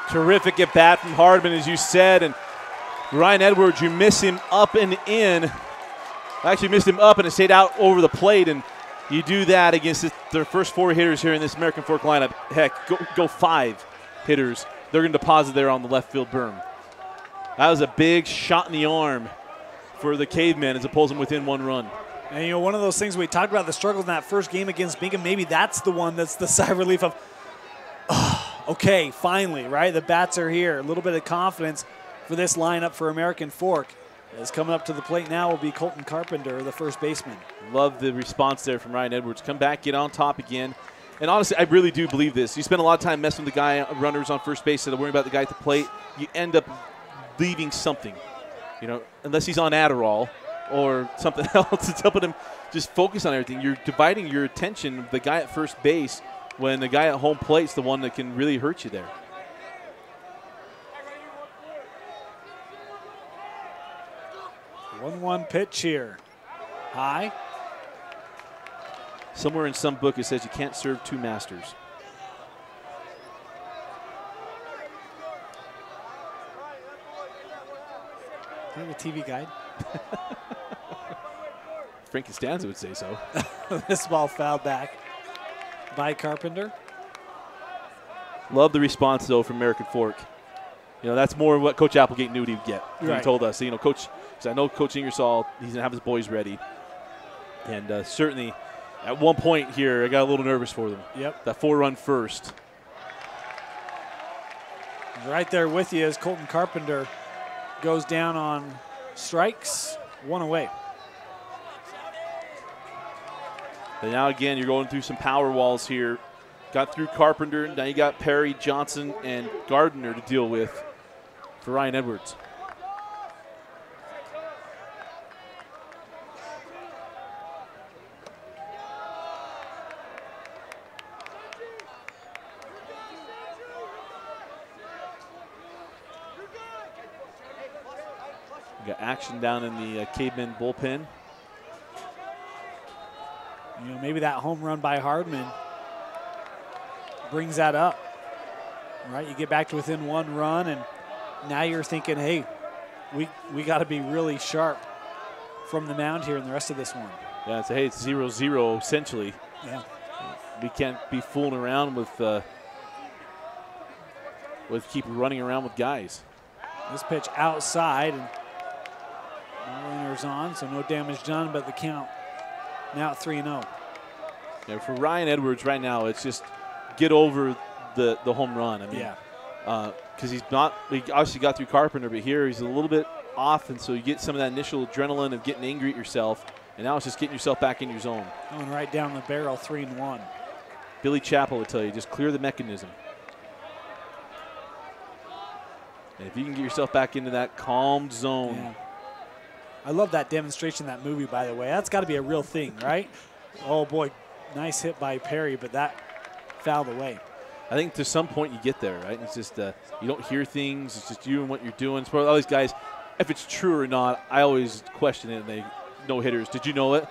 Terrific at bat from Hardman, as you said, and Ryan Edwards, you miss him up and in. Actually missed him up and it stayed out over the plate, and you do that against their first four hitters here in this American Fork lineup. Heck, go five hitters. They're going to deposit there on the left field berm. That was a big shot in the arm for the Cavemen as it pulls them within one run. And one of those things we talked about, the struggle in that first game against Bingham, maybe that's the one that's the sigh of relief of, okay, finally, right? The bats are here. A little bit of confidence for this lineup for American Fork. As coming up to the plate now will be Colton Carpenter, the first baseman. Love the response there from Ryan Edwards. Come back, get on top again. And honestly, I really do believe this. You spend a lot of time messing with the guy, runners on first base, instead of worrying about the guy at the plate. You end up leaving something, unless he's on Adderall or something else. It's helping him just focus on everything. You're dividing your attention, the guy at first base, when the guy at home plate's the one that can really hurt you there. One pitch here. High. Somewhere in some book it says you can't serve two masters. Do you have a TV guide? Frank Costanza would say so. This ball fouled back by Carpenter. Love the response, though, from American Fork. You know, that's more what Coach Applegate knew he'd get. Right. He told us, you know, Coach, because I know Coach Ingersoll, he's going to have his boys ready. And certainly at one point here, I got a little nervous for them. Yep. That 4-run first. Right there with you as Colton Carpenter goes down on strikes, one away. But now again, you're going through some power walls here. Got through Carpenter. Now you got Perry, Johnson, and Gardner to deal with for Ryan Edwards. We got action down in the Cavemen bullpen. You know, maybe that home run by Hardman brings that up, right? You get back to within one run, and now you're thinking, hey, we got to be really sharp from the mound here in the rest of this one. Yeah, so hey, it's 0-0 essentially. Yeah, we can't be fooling around with keep running around with guys. This pitch outside, and no runners on, so no damage done, but the count now at 3-0. Yeah, for Ryan Edwards right now, it's just get over the home run. I mean, yeah. Because he obviously got through Carpenter, but here he's a little bit off, and so you get some of that initial adrenaline of getting angry at yourself, and now it's just getting yourself back in your zone. Going right down the barrel, 3-1. Billy Chappell would tell you, just clear the mechanism. And if you can get yourself back into that calmed zone. Yeah. I love that demonstration, that movie, by the way. That's got to be a real thing, right? Oh, boy, nice hit by Perry, but that fouled away. I think to some point you get there, right? It's just you don't hear things. It's just you and what you're doing. So all these guys, if it's true or not, I always question it. And they no hitters. Did you know it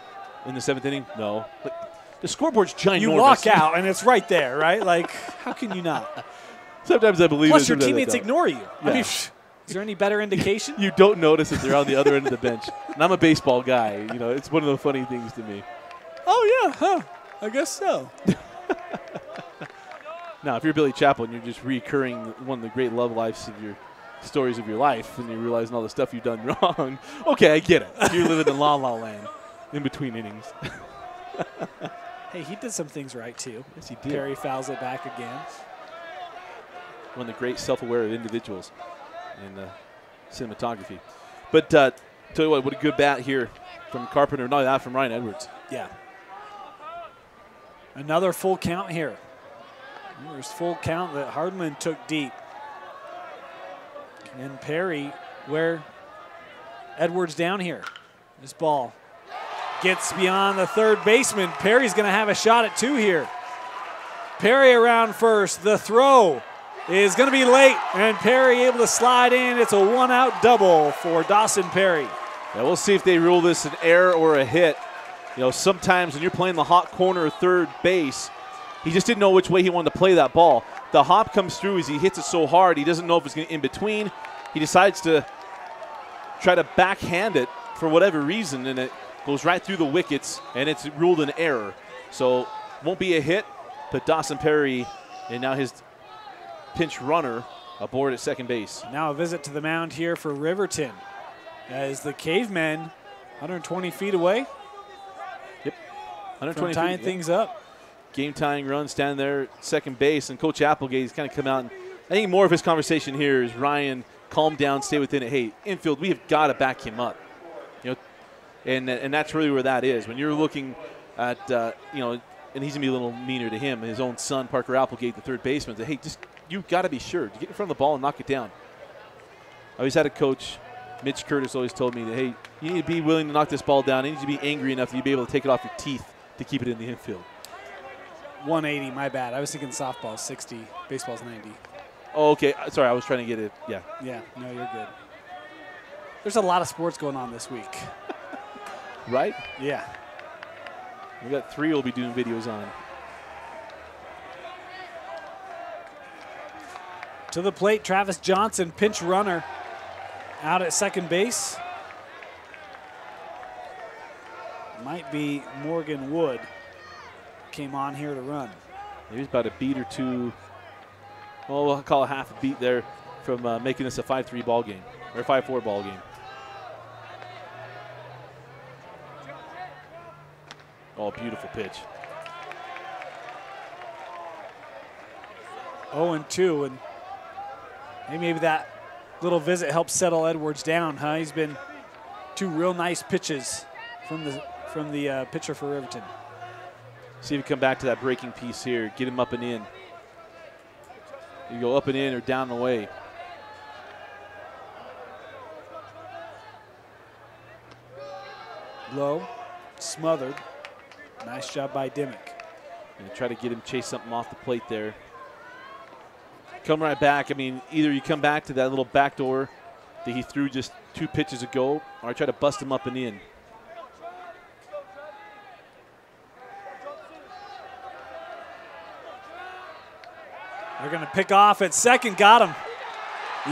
in the 7th inning? No. But the scoreboard's ginormous. You walk out and it's right there, right? Like, how can you not? Sometimes I believe. Plus, your teammates ignore you. Yeah. I mean, is there any better indication? You don't notice that they're on the other end of the bench. And I'm a baseball guy. You know, it's one of the funny things to me. Oh yeah, huh? I guess so. Now, if you're Billy Chappell and you're just recurring one of the great love lives of your stories of your life, and you're realizing all the stuff you've done wrong, okay, I get it. You're living in La La Land in between innings. Hey, he did some things right too. Yes, he did. Perry fouls it back again. One of the great self-aware individuals in cinematography. But tell you what a good bat here from Carpenter. Not that, from Ryan Edwards. Yeah. Another full count here. There's full count that Hardman took deep. And Perry, where Edwards down here. This ball gets beyond the third baseman. Perry's going to have a shot at 2 here. Perry around first. The throw is going to be late, and Perry able to slide in. It's a 1-out double for Dawson Perry. Yeah, we'll see if they rule this an error or a hit. You know, sometimes when you're playing the hot corner of third base, he just didn't know which way he wanted to play that ball. The hop comes through as he hits it so hard, he doesn't know if it's going to in between. He decides to try to backhand it for whatever reason, and it goes right through the wickets, and it's ruled an error. So won't be a hit, but Dawson Perry, and now his pinch runner aboard at second base. Now a visit to the mound here for Riverton as the Cavemen 120 feet away. Yep, 120 from tying feet, things up. Game-tying run, standing there at second base, and Coach Applegate's kind of come out. And I think more of his conversation here is Ryan, calm down, stay within it. Hey, infield, we have got to back him up. You know, and that's really where that is. When you're looking at, you know, and he's going to be a little meaner to him, his own son, Parker Applegate, the third baseman, say, hey, just you've got to be sure to get in front of the ball and knock it down. I always had a coach, Mitch Curtis, always told me that, hey, you need to be willing to knock this ball down. You need to be angry enough that you'll be able to take it off your teeth to keep it in the infield. 180, my bad. I was thinking softball 60, baseball's 90. Oh, okay. Sorry, I was trying to get it. Yeah. Yeah, no, you're good. There's a lot of sports going on this week. Right? Yeah. We got 3 we'll be doing videos on. To the plate, Travis Johnson, pinch runner, out at second base. Might be Morgan Wood. Came on here to run. He was about a beat or two. Well, we'll call it half a beat there from making this a 5-3 ball game, or 5-4 ball game. Oh, beautiful pitch. 0-2, and maybe that little visit helps settle Edwards down, huh? He's been 2 real nice pitches from the pitcher for Riverton. See if we come back to that breaking piece here. Get him up and in. You go up and in or down and away. Low, smothered. Nice job by Dimmick. And try to get him chase something off the plate there. Come right back. I mean, either you come back to that little back door that he threw just 2 pitches ago, or I try to bust him up and in. They're going to pick off at second. Got him.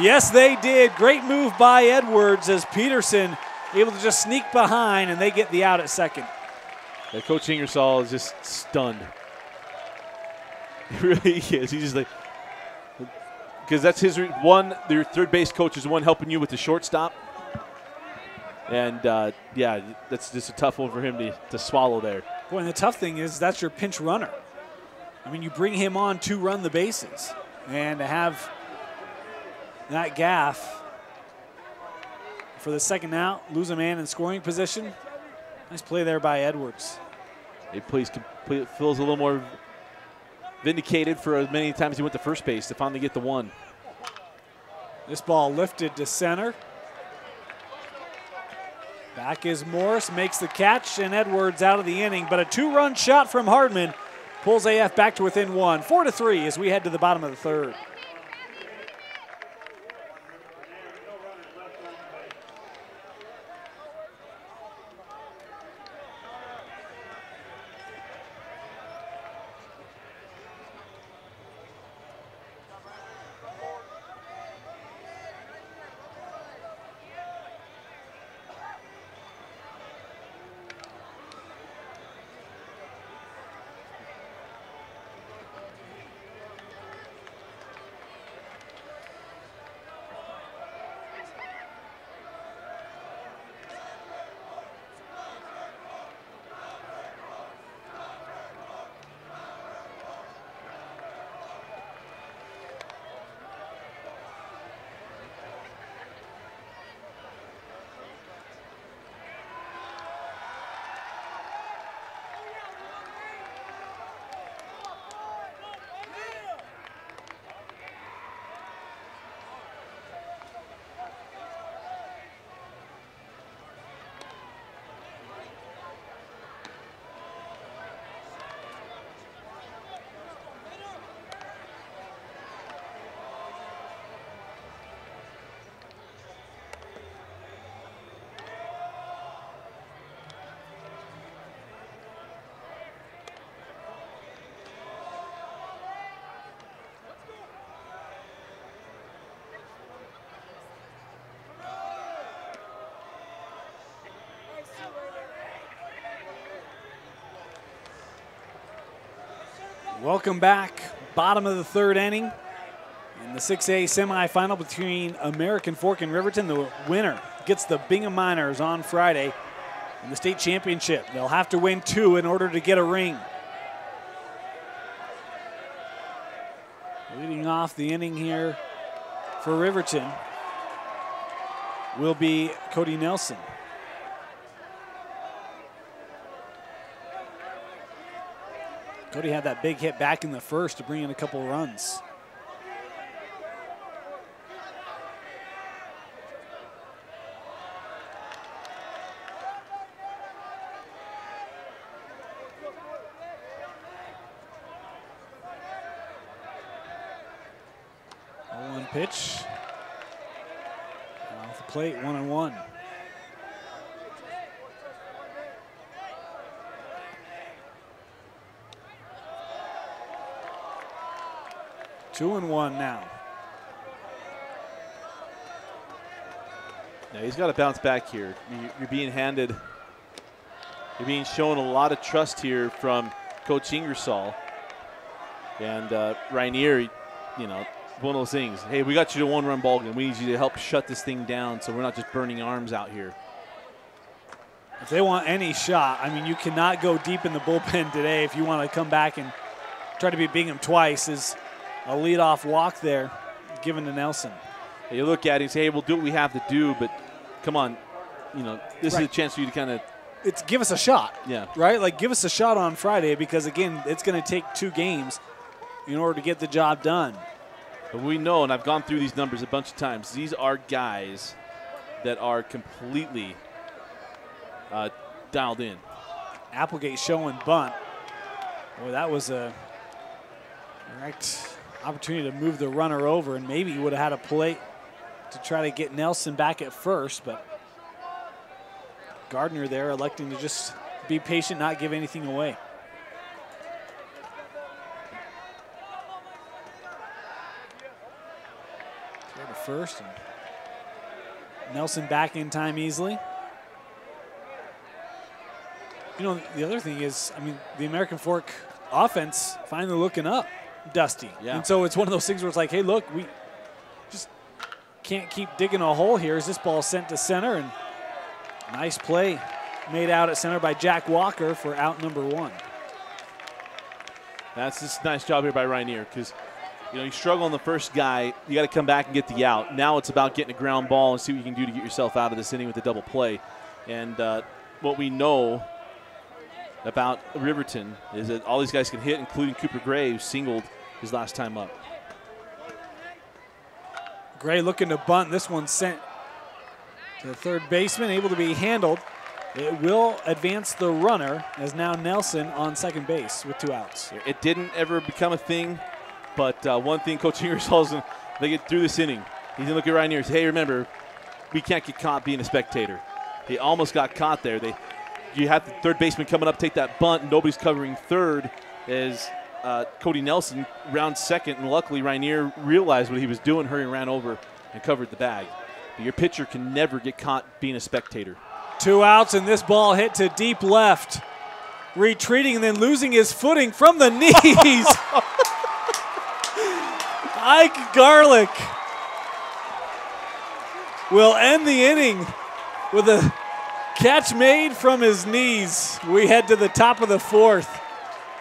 Yes, they did. Great move by Edwards as Peterson able to just sneak behind, and they get the out at second. Yeah, Coach Ingersoll is just stunned. He really is. He's just like, because that's his one. Their third base coach is the one helping you with the shortstop. And, yeah, that's just a tough one for him to swallow there. Boy, and the tough thing is that's your pinch runner. I mean, you bring him on to run the bases, and to have that gaff for the second out, lose a man in scoring position. Nice play there by Edwards. He feels a little more vindicated for as many times he went to first base to finally get the 1. This ball lifted to center. Back is Morris, makes the catch, and Edwards out of the inning. But a 2-run shot from Hardman pulls AF back to within 1. 4-3 as we head to the bottom of the 3rd. Welcome back. Bottom of the 3rd inning. In the 6A semifinal between American Fork and Riverton, the winner gets the Bingham Miners on Friday in the state championship. They'll have to win 2 in order to get a ring. Leading off the inning here for Riverton will be Cody Nelson. Cody had that big hit back in the 1st to bring in a couple runs. One pitch. Off the plate, 1-1. 2-1 now. Yeah, he's got to bounce back here. You're being handed, you're being shown a lot of trust here from Coach Ingersoll. And Rainier, you know, one of those things. Hey, we got you to one-run ball game. We need you to help shut this thing down so we're not just burning arms out here. If they want any shot, I mean, you cannot go deep in the bullpen today if you want to come back and try to beat Bingham twice. Is a leadoff walk there given to Nelson. You look at it and say, hey, we'll do what we have to do, but come on, you know, this is a chance for you to kind of. It's give us a shot. Yeah. Right? Like, give us a shot on Friday because, again, it's going to take 2 games in order to get the job done. But we know, and I've gone through these numbers a bunch of times, these are guys that are completely dialed in. Applegate showing bunt. Boy, that was a direct opportunity to move the runner over, and maybe he would have had a plate to try to get Nelson back at first, but Gardner there electing to just be patient, not give anything away. Throw to first, and Nelson back in time easily. You know, the other thing is, I mean, the American Fork offense finally looking up, Dusty. Yeah. And so it's one of those things where it's like, hey, look, we just can't keep digging a hole here as this ball sent to center, and nice play made out at center by Jack Walker for out number 1. That's just a nice job here by Rainier because, you know, you struggle on the first guy. You got to come back and get the out. Now it's about getting a ground ball and see what you can do to get yourself out of this inning with the double play. And what we know about Riverton is that all these guys can hit, including Cooper Gray, who singled his last time up. Gray looking to bunt. This one sent to the third baseman, able to be handled. It will advance the runner as now Nelson on second base with 2 outs. It didn't ever become a thing, but one thing Coach Ingersoll is they get through this inning. He's going to look at Rainier and say, hey, remember, we can't get caught being a spectator. He almost got caught there. You have the third baseman coming up, take that bunt, and nobody's covering third as Cody Nelson rounds second, and luckily Rainier realized what he was doing, hurried and ran over and covered the bag. But your pitcher can never get caught being a spectator. 2 outs, and this ball hit to deep left. Retreating and then losing his footing from the knees. Ike Garlick will end the inning with a catch made from his knees. We head to the top of the 4th.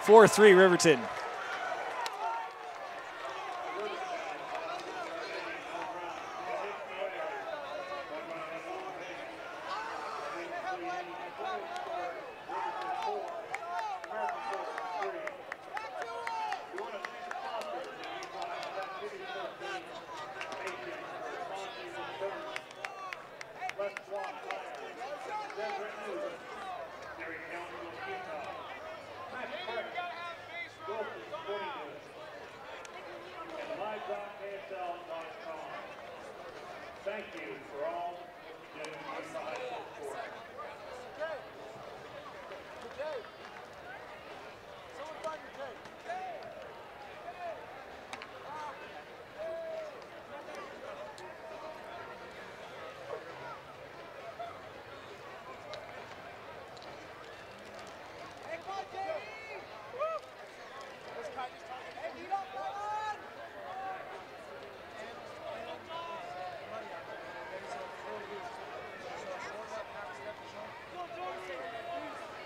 4-3 Riverton. Thank you for all you do in the high school sport.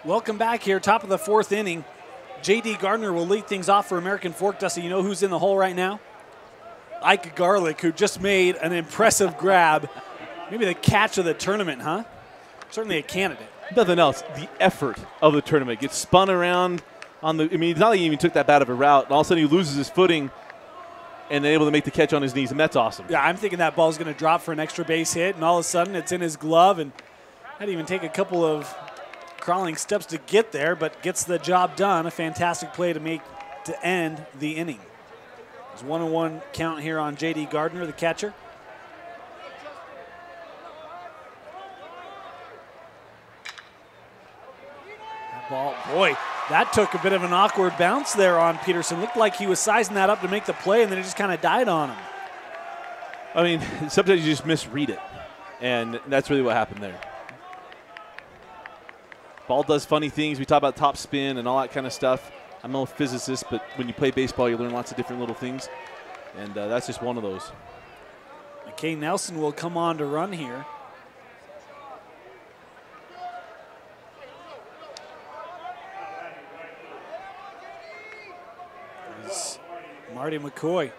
Welcome back here, top of the 4th inning. J.D. Gardner will lead things off for American Fork. Dusty, you know who's in the hole right now? Ike Garlick, who just made an impressive grab. Maybe the catch of the tournament, huh? Certainly a candidate. Nothing else, the effort of the tournament. Gets spun around on the, I mean, it's not like he even took that bad of a route. And all of a sudden he loses his footing and then able to make the catch on his knees, and that's awesome. Yeah, I'm thinking that ball's going to drop for an extra base hit, and all of a sudden it's in his glove, and had to even take a couple of crawling steps to get there, but gets the job done. A fantastic play to make to end the inning. There's 1-1 count here on J.D. Gardner, the catcher. Ball, boy, that took a bit of an awkward bounce there on Peterson. Looked like he was sizing that up to make the play, and then it just kind of died on him. I mean, sometimes you just misread it, and that's really what happened there. Ball does funny things. We talk about top spin and all that kind of stuff. I'm no physicist, but when you play baseball, you learn lots of different little things, and that's just one of those. McKay Nelson will come on to run here. Marty McCoy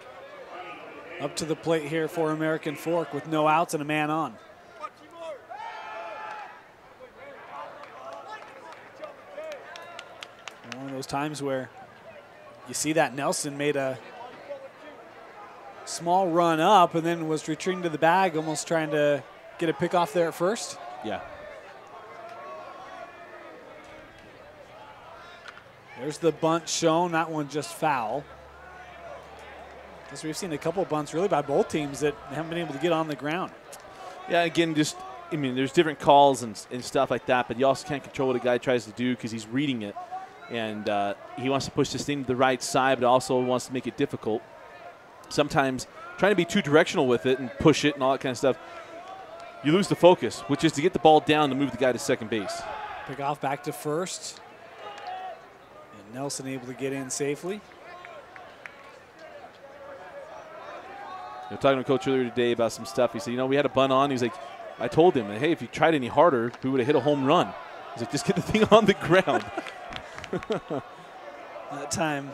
up to the plate here for American Fork with no outs and a man on. One of those times where you see that Nelson made a small run up and then was retreating to the bag, almost trying to get a pick off there at first. Yeah. There's the bunt shown. That one just foul. Guess we've seen a couple bunts really by both teams that haven't been able to get on the ground. Yeah, again, just, I mean, there's different calls and stuff like that, but you also can't control what a guy tries to do because he's reading it. And he wants to push this thing to the right side, but also wants to make it difficult. Sometimes trying to be too directional with it and push it and all that kind of stuff, you lose the focus, which is to get the ball down to move the guy to second base. Pick off back to first. And Nelson able to get in safely. Talking to Coach earlier today about some stuff. He said, we had a bunt on. He's like, I told him, hey, if you tried any harder, we would have hit a home run. He's like, just get the thing on the ground. That time,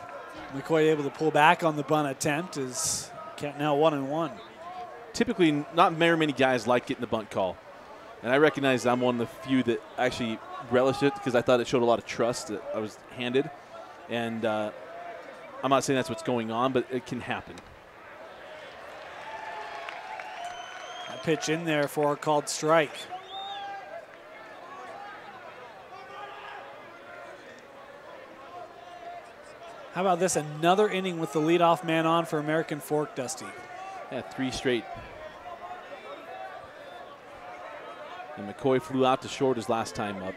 McCoy able to pull back on the bunt attempt is now 1-1. Typically, not very many guys like getting the bunt call. And I recognize I'm one of the few that actually relished it because I thought it showed a lot of trust that I was handed. And I'm not saying that's what's going on, but it can happen. That pitch in there for a called strike. How about this? Another inning with the leadoff man on for American Fork, Dusty. Yeah, 3 straight. And McCoy flew out to short his last time up.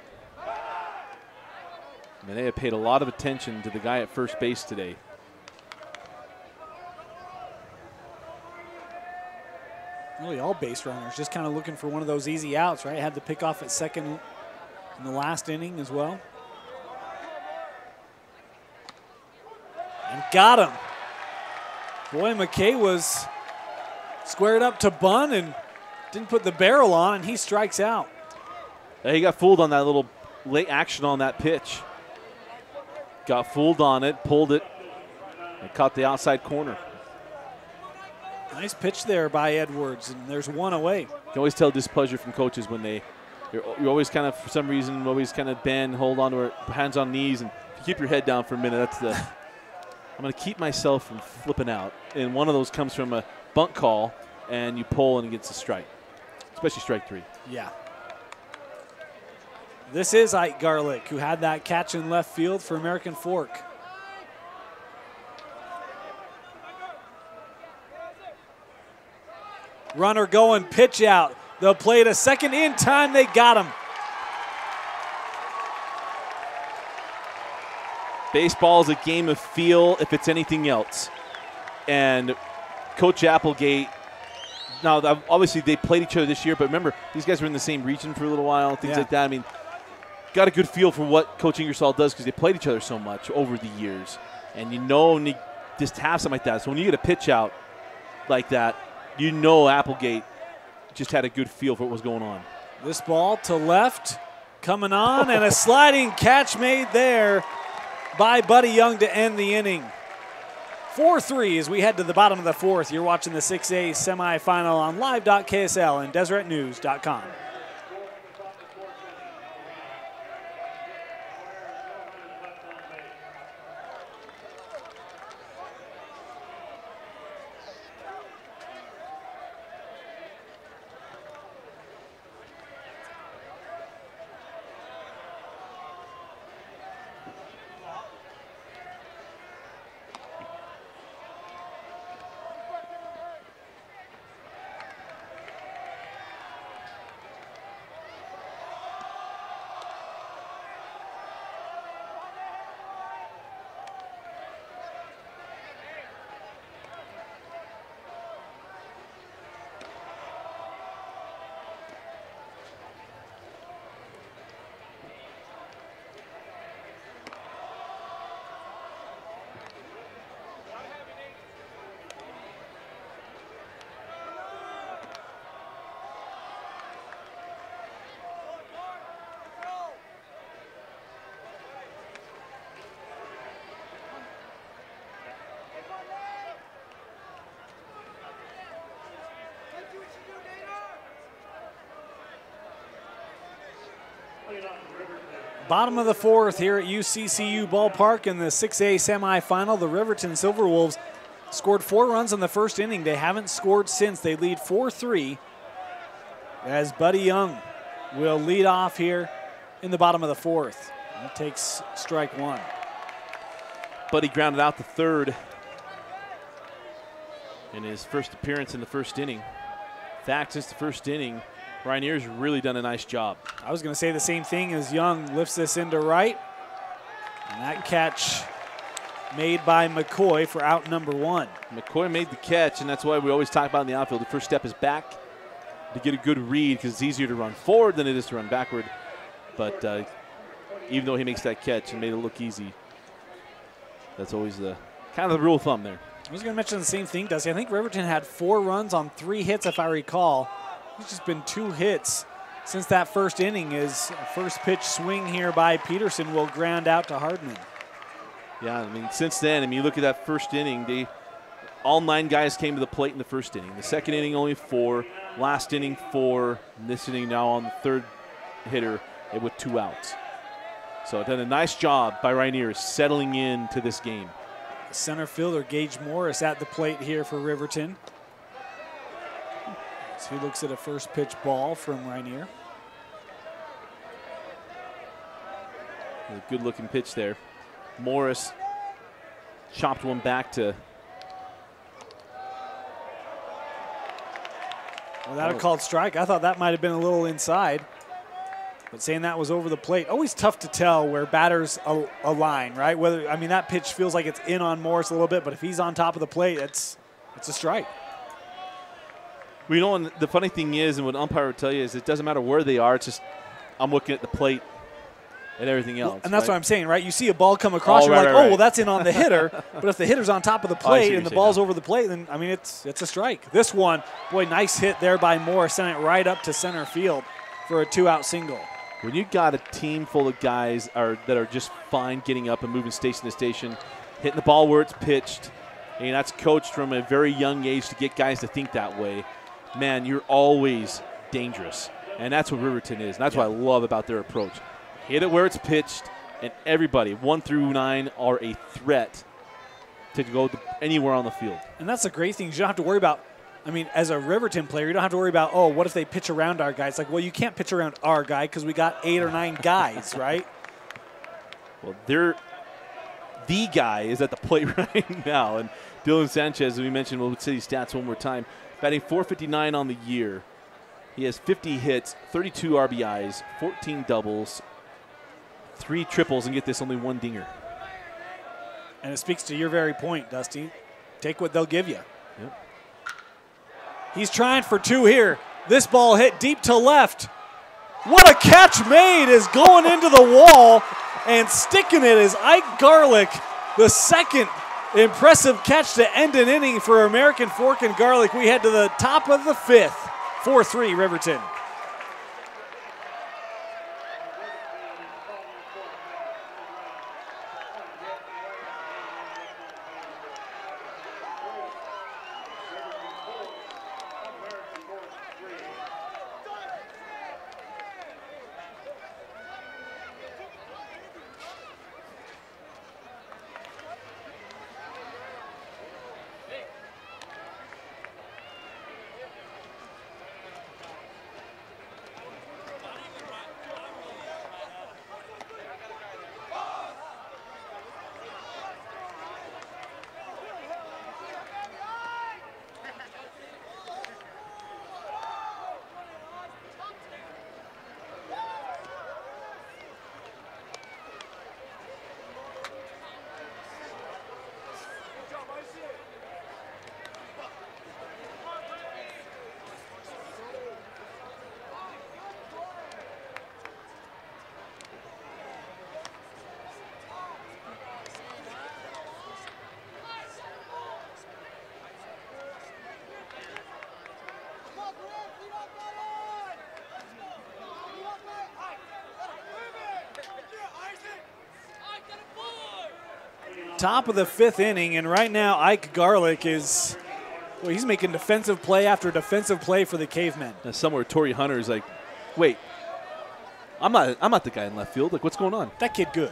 I mean, they have paid a lot of attention to the guy at first base today. Really all base runners just kind of looking for one of those easy outs, right? Had the pick off at second in the last inning as well. And got him. Boy, McKay was squared up to bunt and didn't put the barrel on, and he strikes out. He got fooled on that little late action on that pitch. Got fooled on it, pulled it, and caught the outside corner. Nice pitch there by Edwards, and there's one away. You can always tell displeasure from coaches when you're always kind of, for some reason, always kind of bend, hold on to it, hands on knees, and if you keep your head down for a minute, that's the I'm going to keep myself from flipping out. And one of those comes from a bunt call, and you pull and it gets a strike, especially strike 3. Yeah. This is Ike Garlick, who had that catch in left field for American Fork. Runner going, pitch out. They'll play it a second in time. They got him. Baseball is a game of feel if it's anything else. And Coach Applegate, now obviously they played each other this year, but remember, these guys were in the same region for a little while, things like that. I mean, got a good feel for what Coach Ingersoll does because they played each other so much over the years. And when you just have something like that. So when you get a pitch out like that, Applegate just had a good feel for what was going on. This ball to left, coming on, and a sliding catch made there by Buddy Young to end the inning. 4-3 as we head to the bottom of the 4th. You're watching the 6A semifinal on live.ksl and DeseretNews.com. Bottom of the fourth here at UCCU Ballpark in the 6A semifinal. The Riverton Silverwolves scored 4 runs in the first inning. They haven't scored since. They lead 4-3 as Buddy Young will lead off here in the bottom of the fourth. He takes strike 1. Buddy grounded out the third in his first appearance in the first inning. In fact, since the first inning, Rainier's really done a nice job. I was going to say the same thing as Young lifts this into right. And that catch made by McCoy for out number 1. McCoy made the catch, and that's why we always talk about in the outfield, the first step is back to get a good read, because it's easier to run forward than it is to run backward. But even though he makes that catch and made it look easy, that's always the kind of the rule of thumb there. I was going to mention the same thing, Dusty. I think Riverton had 4 runs on 3 hits, if I recall. It's just been 2 hits since that first inning. His first pitch swing here by Peterson will ground out to Hardman. Yeah, I mean, since then, I mean, you look at that first inning, all 9 guys came to the plate in the first inning. The second inning, only 4. Last inning, 4. And this inning now on the third hitter with 2 outs. So done a nice job by Rainier settling into this game. Center fielder Gage Morris at the plate here for Riverton. He looks at a first pitch ball from Rainier. A good looking pitch there. Morris chopped one back to. Well, that a called strike. I thought that might have been a little inside. But saying that was over the plate. Always tough to tell where batters align, right? Whether, I mean, that pitch feels like it's in on Morris a little bit, but if he's on top of the plate, it's a strike. Well, you know, and the funny thing is, and what umpire would tell you is, it doesn't matter where they are. It's just I'm looking at the plate and everything else. And that's what I'm saying, right? You see a ball come across, you're like, oh, well, that's in on the hitter. But if the hitter's on top of the plate and the ball's over the plate, then, I mean, it's a strike. This one, boy, nice hit there by Morris. Sent it right up to center field for a 2-out single. When you got a team full of guys that are just fine getting up and moving station to station, hitting the ball where it's pitched, and that's coached from a very young age to get guys to think that way, man, you're always dangerous. And that's what Riverton is. And that's what I love about their approach. Hit it where it's pitched, and everybody, 1 through 9, are a threat to go anywhere on the field. And that's the great thing. You don't have to worry about, I mean, as a Riverton player, you don't have to worry about, oh, what if they pitch around our guy? It's like, well, you can't pitch around our guy because we got 8 or 9 guys, right? Well, the guy is at the plate right now. And Dylan Sanchez, as we mentioned, we'll say these stats one more time. Batting .459 on the year. He has 50 hits, 32 RBIs, 14 doubles, 3 triples, and get this, only 1 dinger. And it speaks to your very point, Dusty. Take what they'll give you. Yep. He's trying for 2 here. This ball hit deep to left. What a catch made is going into the wall, and sticking it is Ike Garlick, the second impressive catch to end an inning for American Fork and Garlic. We head to the top of the 5th. 4-3 Riverton. Top of the 5th inning, and right now Ike Garlick is, well, he's making defensive play after defensive play for the Cavemen. Now somewhere Torrey Hunter is like, wait, I'm not the guy in left field. Like, what's going on? That kid good.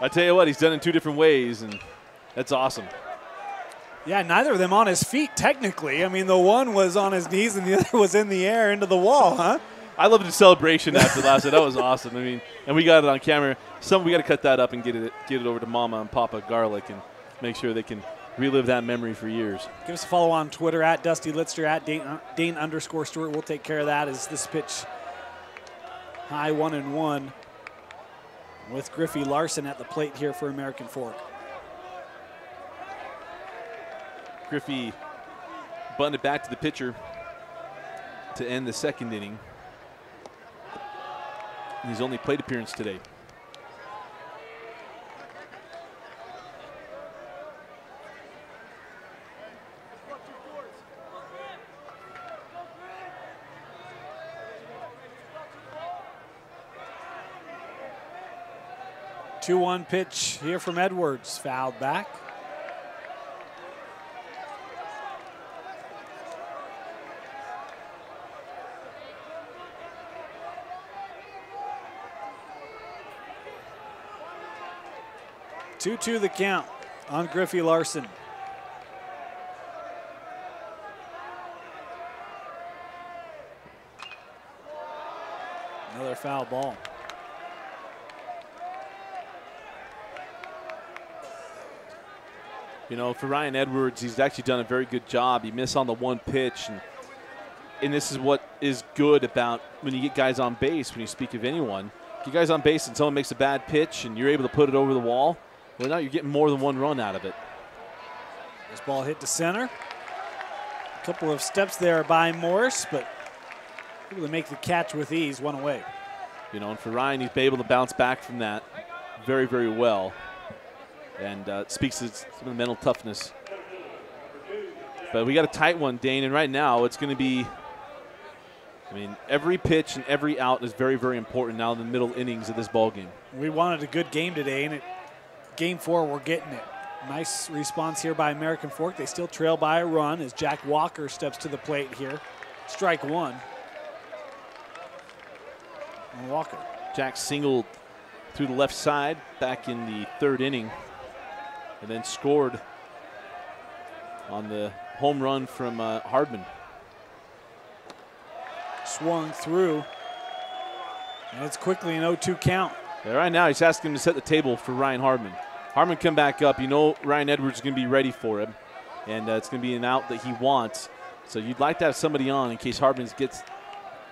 I tell you what, he's done it in 2 different ways, and that's awesome. Yeah, neither of them on his feet, technically. I mean, the one was on his knees and the other was in the air into the wall, huh? I loved the celebration after last night. That was awesome. I mean, and we got it on camera. We got to cut that up and get it over to Mama and Papa Garlic and make sure they can relive that memory for years. Give us a follow on Twitter at Dusty Litster, at Dane_Stewart. We'll take care of that as this pitch high 1-1 with Griffey Larson at the plate here for American Fork. Griffey bunted back to the pitcher to end the 2nd inning. His only plate appearance today. Two 2-1 pitch here from Edwards, fouled back. Two the count on Griffey Larson. Another foul ball. You know, for Ryan Edwards, he's actually done a very good job. He missed on the one pitch, and this is what is good about when you get guys on base, when you speak of anyone. Get guys on base and someone makes a bad pitch and you're able to put it over the wall, well, now you're getting more than one run out of it. This ball hit to center. A couple of steps there by Morris, but able to make the catch with ease, one away. You know, and for Ryan, he's been able to bounce back from that very, very well. And it speaks to some of the mental toughness. But we got a tight one, Dane, and right now it's going to be, I mean, every pitch and every out is very, very important now in the middle innings of this ball game. We wanted a good game today, and game 4, we're getting it. Nice response here by American Fork. They still trail by a run as Jack Walker steps to the plate here. Strike one. And Walker. Jack singled through the left side back in the 3rd inning and then scored on the home run from Hardman. Swung through, and it's quickly an 0-2 count. Yeah, right now he's asking him to set the table for Ryan Hardman. Hardman come back up. You know Ryan Edwards is going to be ready for him, and it's going to be an out that he wants. So you'd like to have somebody on in case Hardman gets,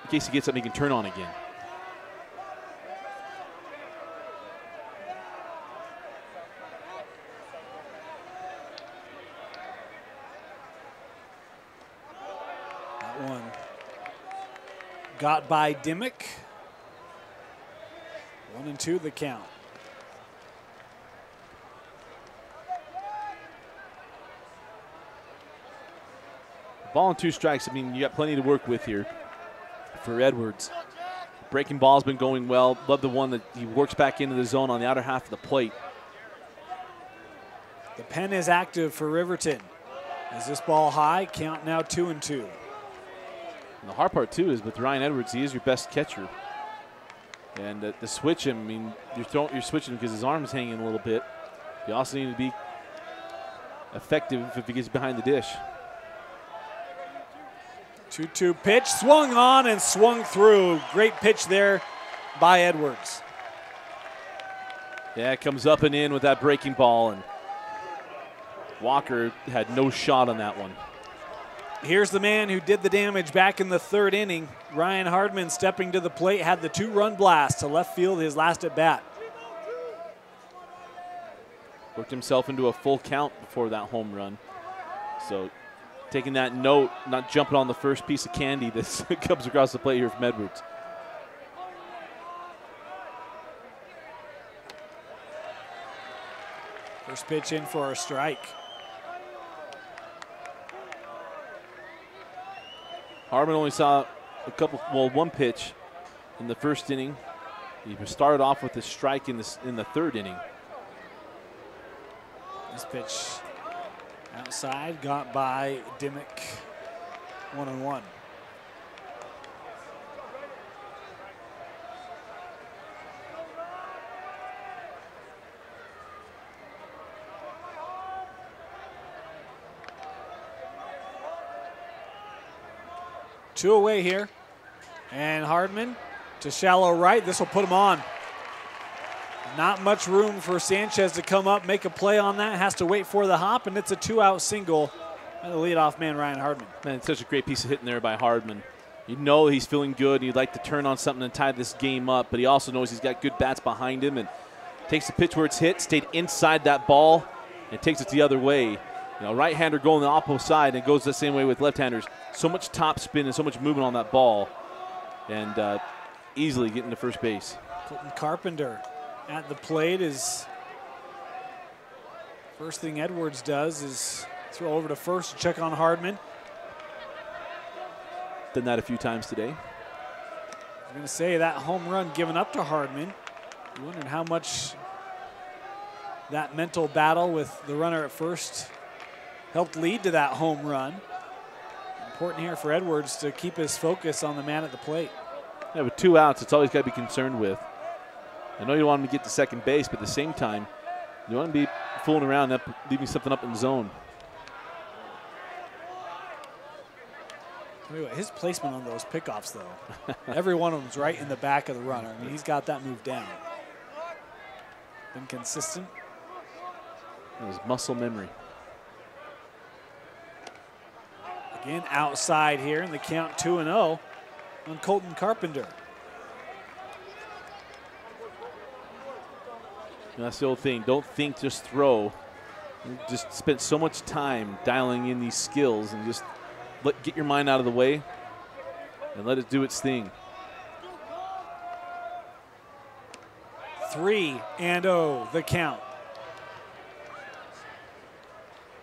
in case he gets something he can turn on again. That one got by Dimmick. 1-2 the count. Ball and 2 strikes. I mean, you got plenty to work with here for Edwards. Breaking ball's been going well. Love the one that he works back into the zone on the outer half of the plate. The pen is active for Riverton. Is this ball high? Count now 2-2. And the hard part, too, is with Ryan Edwards, he is your best catcher. And to switch him, I mean, you're switching because his arm's hanging a little bit. You also need to be effective if he gets behind the dish. 2-2 pitch, swung on and swung through. Great pitch there by Edwards. Yeah, it comes up and in with that breaking ball, and Walker had no shot on that one. Here's the man who did the damage back in the 3rd inning. Ryan Hardman stepping to the plate, had the 2-run blast to left field his last at bat. Worked himself into a full count before that home run. So taking that note, not jumping on the first piece of candy that comes across the plate here from Edwards. First pitch in for a strike. Hardman only saw one pitch in the 1st inning. He started off with a strike in the 3rd inning. This pitch outside, got by Dimmick. 1-1. 2 away here. And Hardman to shallow right. This will put him on. Not much room for Sanchez to come up, make a play on that. Has to wait for the hop, and it's a 2-out single by the leadoff man, Ryan Hardman. Man, it's such a great piece of hitting there by Hardman. You know he's feeling good, and he'd like to turn on something and tie this game up, but he also knows he's got good bats behind him and takes the pitch where it's hit, stayed inside that ball, and takes it the other way. You know, right-hander going the opposite side, and it goes the same way with left-handers. So much top spin and so much movement on that ball, and easily getting to first base. Clayton Carpenter at the plate is first thing Edwards does is throw over to first to check on Hardman. Done that a few times today. I was going to say that home run given up to Hardman. You wondered how much that mental battle with the runner at first helped lead to that home run. Important here for Edwards to keep his focus on the man at the plate. Yeah, with 2 outs, it's all he's got to be concerned with. I know you want him to get to second base, but at the same time, you want him to be fooling around, leaving something up in the zone. Tell you what, his placement on those pickoffs, though, every one of them's right in the back of the runner. I mean, he's got that move down. Been consistent. His muscle memory. Again, outside here in the count 2-0 on Clayton Carpenter. And that's the old thing. Don't think, just throw. You just spent so much time dialing in these skills and just get your mind out of the way and let it do its thing. 3-0 the count.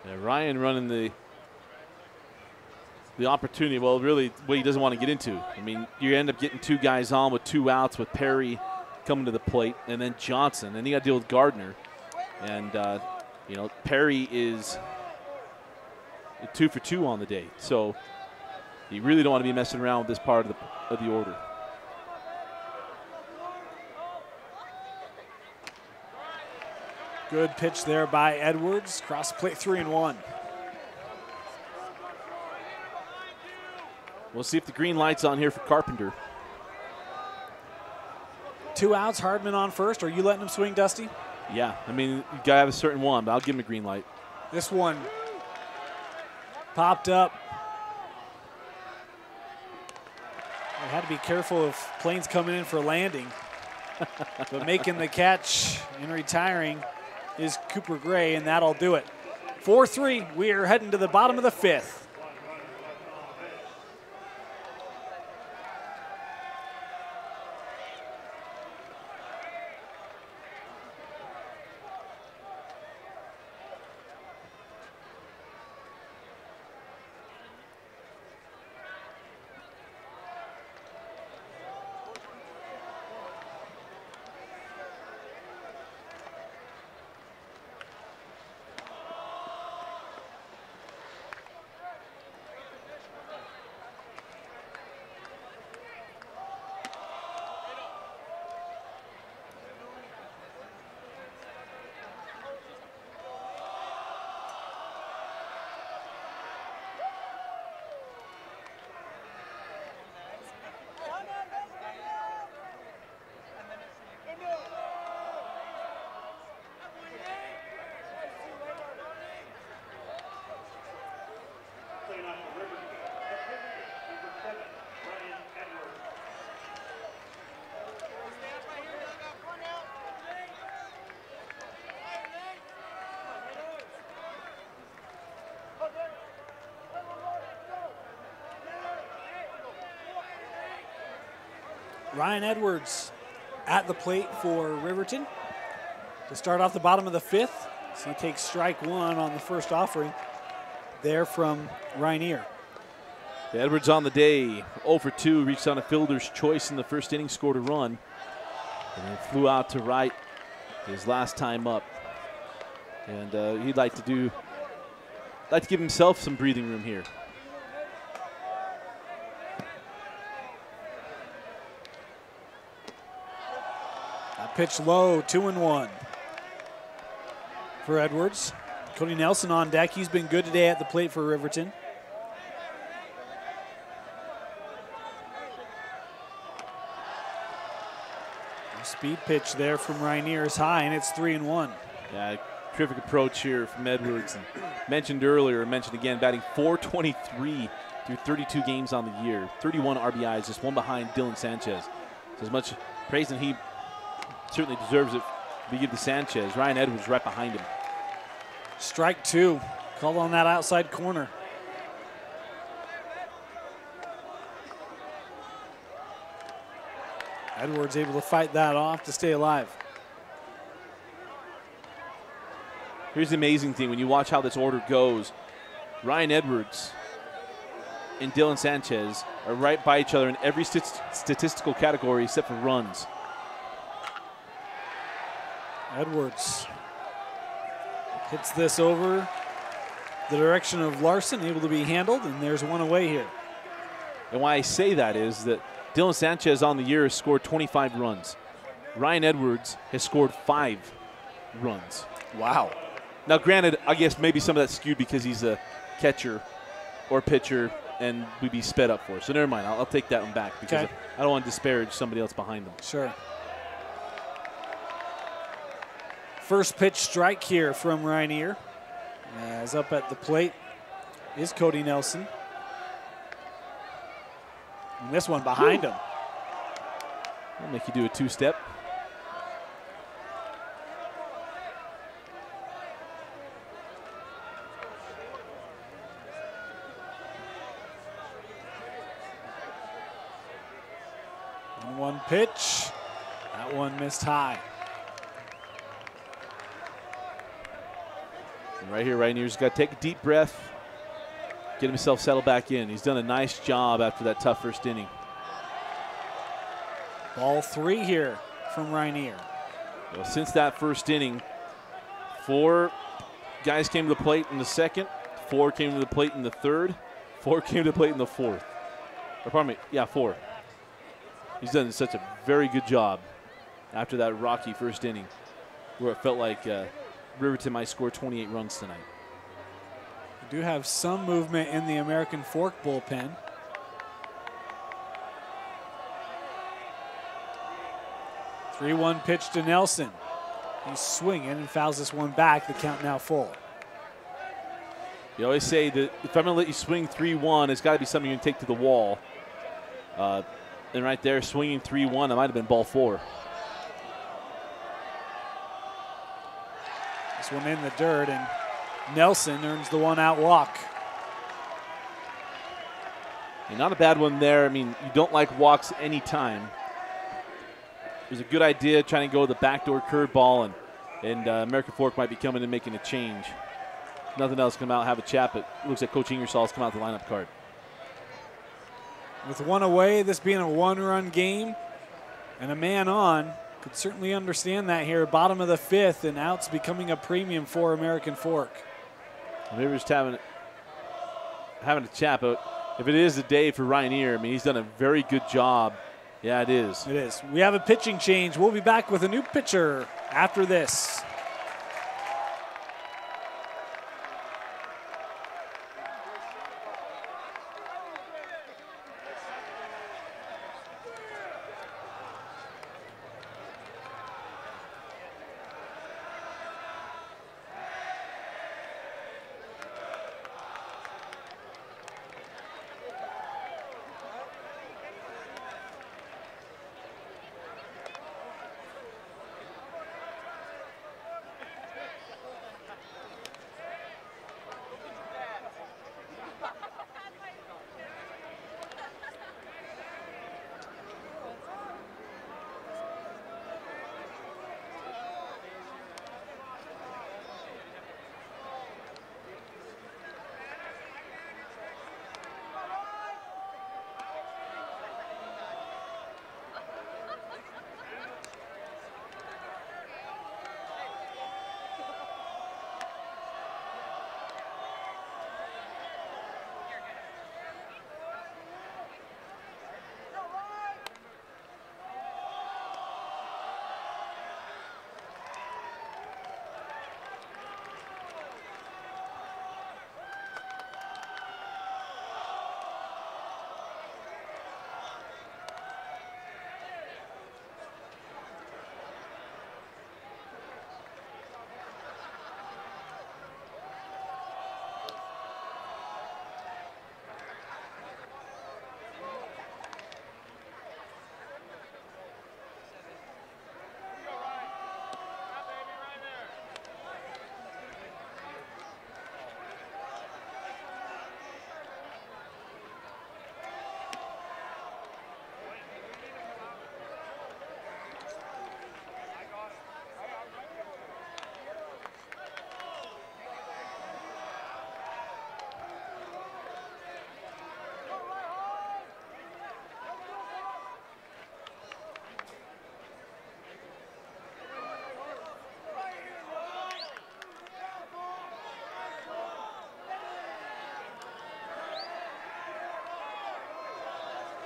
Yeah, Ryan running the opportunity, well, really what he doesn't want to get into. I mean, you end up getting 2 guys on with 2 outs with Perry coming to the plate, and then Johnson, and you got to deal with Gardner. And, you know, Perry is 2 for 2 on the day. So you really don't want to be messing around with this part of the order. Good pitch there by Edwards. Cross the plate, 3-1. We'll see if the green light's on here for Carpenter. 2 outs, Hardman on first. Are you letting him swing, Dusty? Yeah, I mean, you got to have a certain one, but I'll give him a green light. This one popped up. I had to be careful of planes coming in for landing. But making the catch and retiring is Cooper Gray, and that'll do it. 4-3, we are heading to the bottom of the 5th. Clean off the Riverton. Number 7, Ryan Edwards. Ryan Edwards at the plate for Riverton to start off the bottom of the 5th. So he takes strike 1 on the first offering there from Rainier. Edwards on the day, 0 for 2, reached on a fielder's choice in the first inning, scored a run, and then flew out to right his last time up. And he'd like to give himself some breathing room here. That pitch low, 2-1 for Edwards. Cody Nelson on deck. He's been good today at the plate for Riverton. Speed pitch there from Rainier is high, and it's 3-1. Yeah, terrific approach here from Edwards. And mentioned again, batting .423 through 32 games on the year. 31 RBIs, just one behind Dylan Sanchez. So as much praise as he certainly deserves it, we give to Sanchez. Ryan Edwards right behind him. Strike 2, called on that outside corner. Edwards able to fight that off to stay alive. Here's the amazing thing when you watch how this order goes. Ryan Edwards and Dylan Sanchez are right by each other in every statistical category except for runs. Edwards hits this over the direction of Larson, able to be handled, and there's one away here. And why I say that is that Dylan Sanchez on the year has scored 25 runs. Ryan Edwards has scored 5 runs. Wow. Now, granted, I guess maybe some of that's skewed because he's a catcher or pitcher and we'd be sped up for. So never mind. I'll take that one back because I don't want to disparage somebody else behind them. Sure. First pitch strike here from Rainier. As up at the plate is Cody Nelson. And this one behind him. I'll make you do a 2-step. One pitch. That one missed high. And right here, Rainier's got to take a deep breath, get himself settled back in. He's done a nice job after that tough first inning. Ball 3 here from Rainier. Well, since that first inning, 4 guys came to the plate in the second, 4 came to the plate in the third, 4 came to the plate in the fourth. Or pardon me, yeah, 4. He's done such a very good job after that rocky first inning where it felt like Riverton might score 28 runs tonight. We do have some movement in the American Fork bullpen. Three-one pitch to Nelson. He's swinging and fouls this one back. The count now full. You always say that if I'm going to let you swing 3-1, it's got to be something you can take to the wall. And right there, swinging 3-1, that might have been ball 4. This one in the dirt, and Nelson earns the one-out walk. And not a bad one there. I mean, you don't like walks any time. It was a good idea trying to go with the backdoor curveball, and American Fork might be coming and making a change. Nothing else come out, have a chap. It looks like Coach Ingersoll's come out the lineup card. With one away, this being a one-run game and a man on, could certainly understand that here. Bottom of the 5th, and outs becoming a premium for American Fork. Maybe just having a chat, but if it is a day for Rainier, I mean, he's done a very good job. Yeah, it is. It is. We have a pitching change. We'll be back with a new pitcher after this.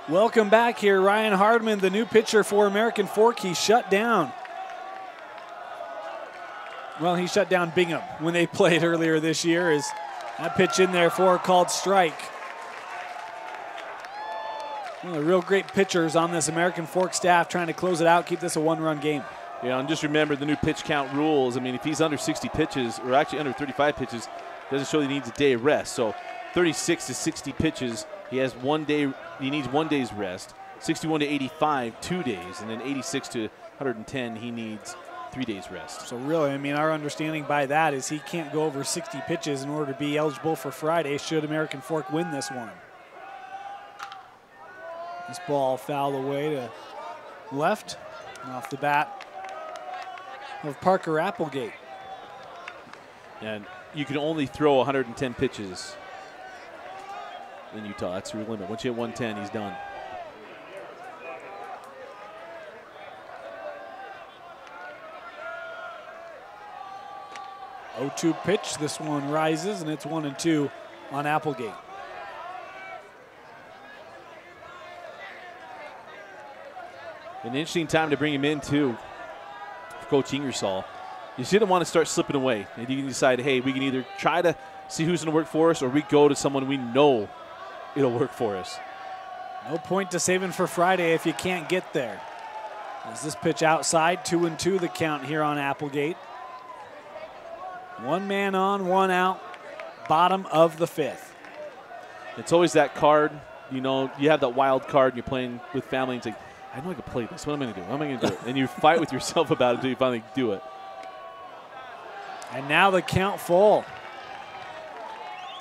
Welcome back here. Ryan Hardman, the new pitcher for American Fork. He shut down. Well, he shut down Bingham when they played earlier this year. Is that pitch in there for called strike. One of the real great pitchers on this American Fork staff trying to close it out, keep this a one-run game. Yeah, and just remember the new pitch count rules. I mean, if he's under 60 pitches, or actually under 35 pitches, doesn't show that he needs a day of rest. So 36 to 60 pitches, he has 1 day. He needs 1 day's rest. 61 to 85, 2 days, and then 86 to 110, he needs 3 days rest. So really, I mean, our understanding by that is he can't go over 60 pitches in order to be eligible for Friday should American Fork win this one. This ball fouled away to left, and off the bat of Parker Applegate. And you can only throw 110 pitches in Utah. That's your limit. Once you hit 110, he's done. Oh, 2 pitch. This one rises, and it's 1-2 on Applegate. An interesting time to bring him in, too, for Coach Ingersoll. You didn't want to start slipping away. And you can decide, hey, we can either try to see who's going to work for us or we go to someone we know it'll work for us. No point to saving for Friday if you can't get there. As this pitch outside, 2-2 the count here on Applegate. 1 man on, 1 out, bottom of the 5th. It's always that card. You know, you have that wild card and you're playing with family and it's like, I know I can play this. What am I going to do? How am I going to do it? And you fight with yourself about it until you finally do it. And now the count full.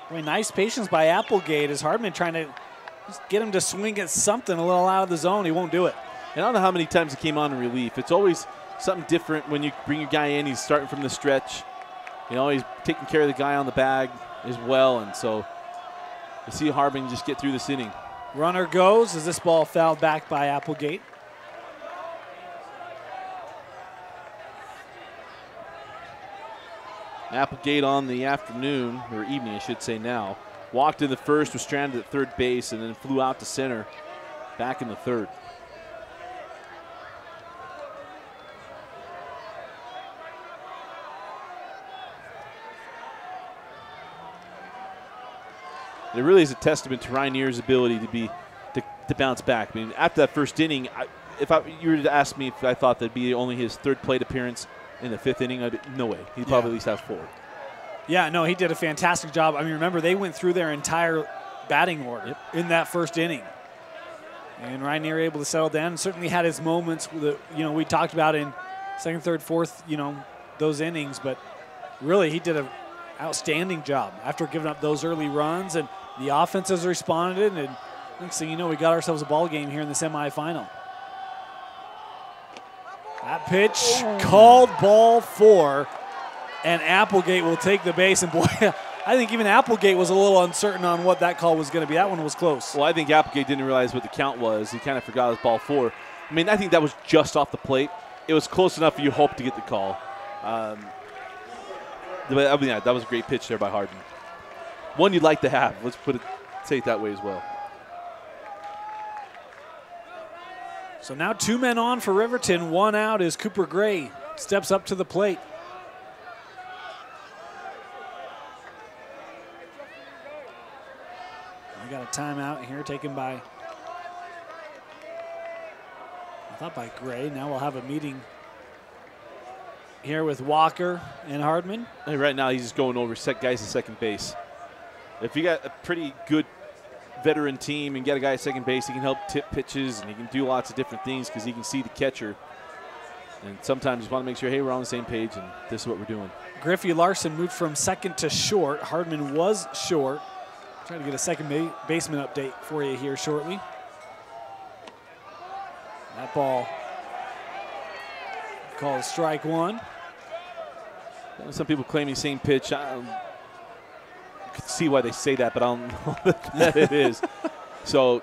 Boy, nice patience by Applegate as Hardman trying to just get him to swing at something a little out of the zone. He won't do it. And I don't know how many times he came on in relief. It's always something different when you bring your guy in. He's starting from the stretch. You know, he's taking care of the guy on the bag as well. And so you see Hardman just get through this inning. Runner goes as this ball fouled back by Applegate. Applegate on the afternoon, or evening I should say now, walked in the first, was stranded at third base, and then flew out to center back in the third. It really is a testament to Ryanier's ability to bounce back. I mean, after that first inning, you were to ask me if I thought that'd be only his 3rd plate appearance in the 5th inning, no way. He'd probably at least have 4. Yeah, no, he did a fantastic job. I mean, remember, they went through their entire batting order in that first inning. And Ryanier able to settle down and certainly had his moments that, you know, we talked about in 2nd, 3rd, 4th, you know, those innings. But really, he did an outstanding job after giving up those early runs. And the offense has responded. And next thing you know, we got ourselves a ball game here in the semifinal. That pitch called ball 4, and Applegate will take the base. And boy, I think even Applegate was a little uncertain on what that call was going to be. That one was close. Well, I think Applegate didn't realize what the count was. He kind of forgot it was ball 4. I mean, I think that was just off the plate. It was close enough you hope to get the call. But I mean, that was a great pitch there by Hardman. One you'd like to have. Let's say it that way as well. So now 2 men on for Riverton. 1 out as Cooper Gray steps up to the plate. We got a timeout here taken by, I thought by Gray. Now we'll have a meeting here with Walker and Hardman. And right now he's just going over guys at second base. If you got a pretty good veteran team and get a guy at second base, he can help tip pitches and he can do lots of different things because he can see the catcher. And sometimes you want to make sure, hey, we're on the same page and this is what we're doing. Griffey Larson moved from second to short. Hardman was short. Trying to get a second baseman update for you here shortly. That ball called strike 1. Some people claim the same pitch. I could see why they say that, but I don't know that it is. So,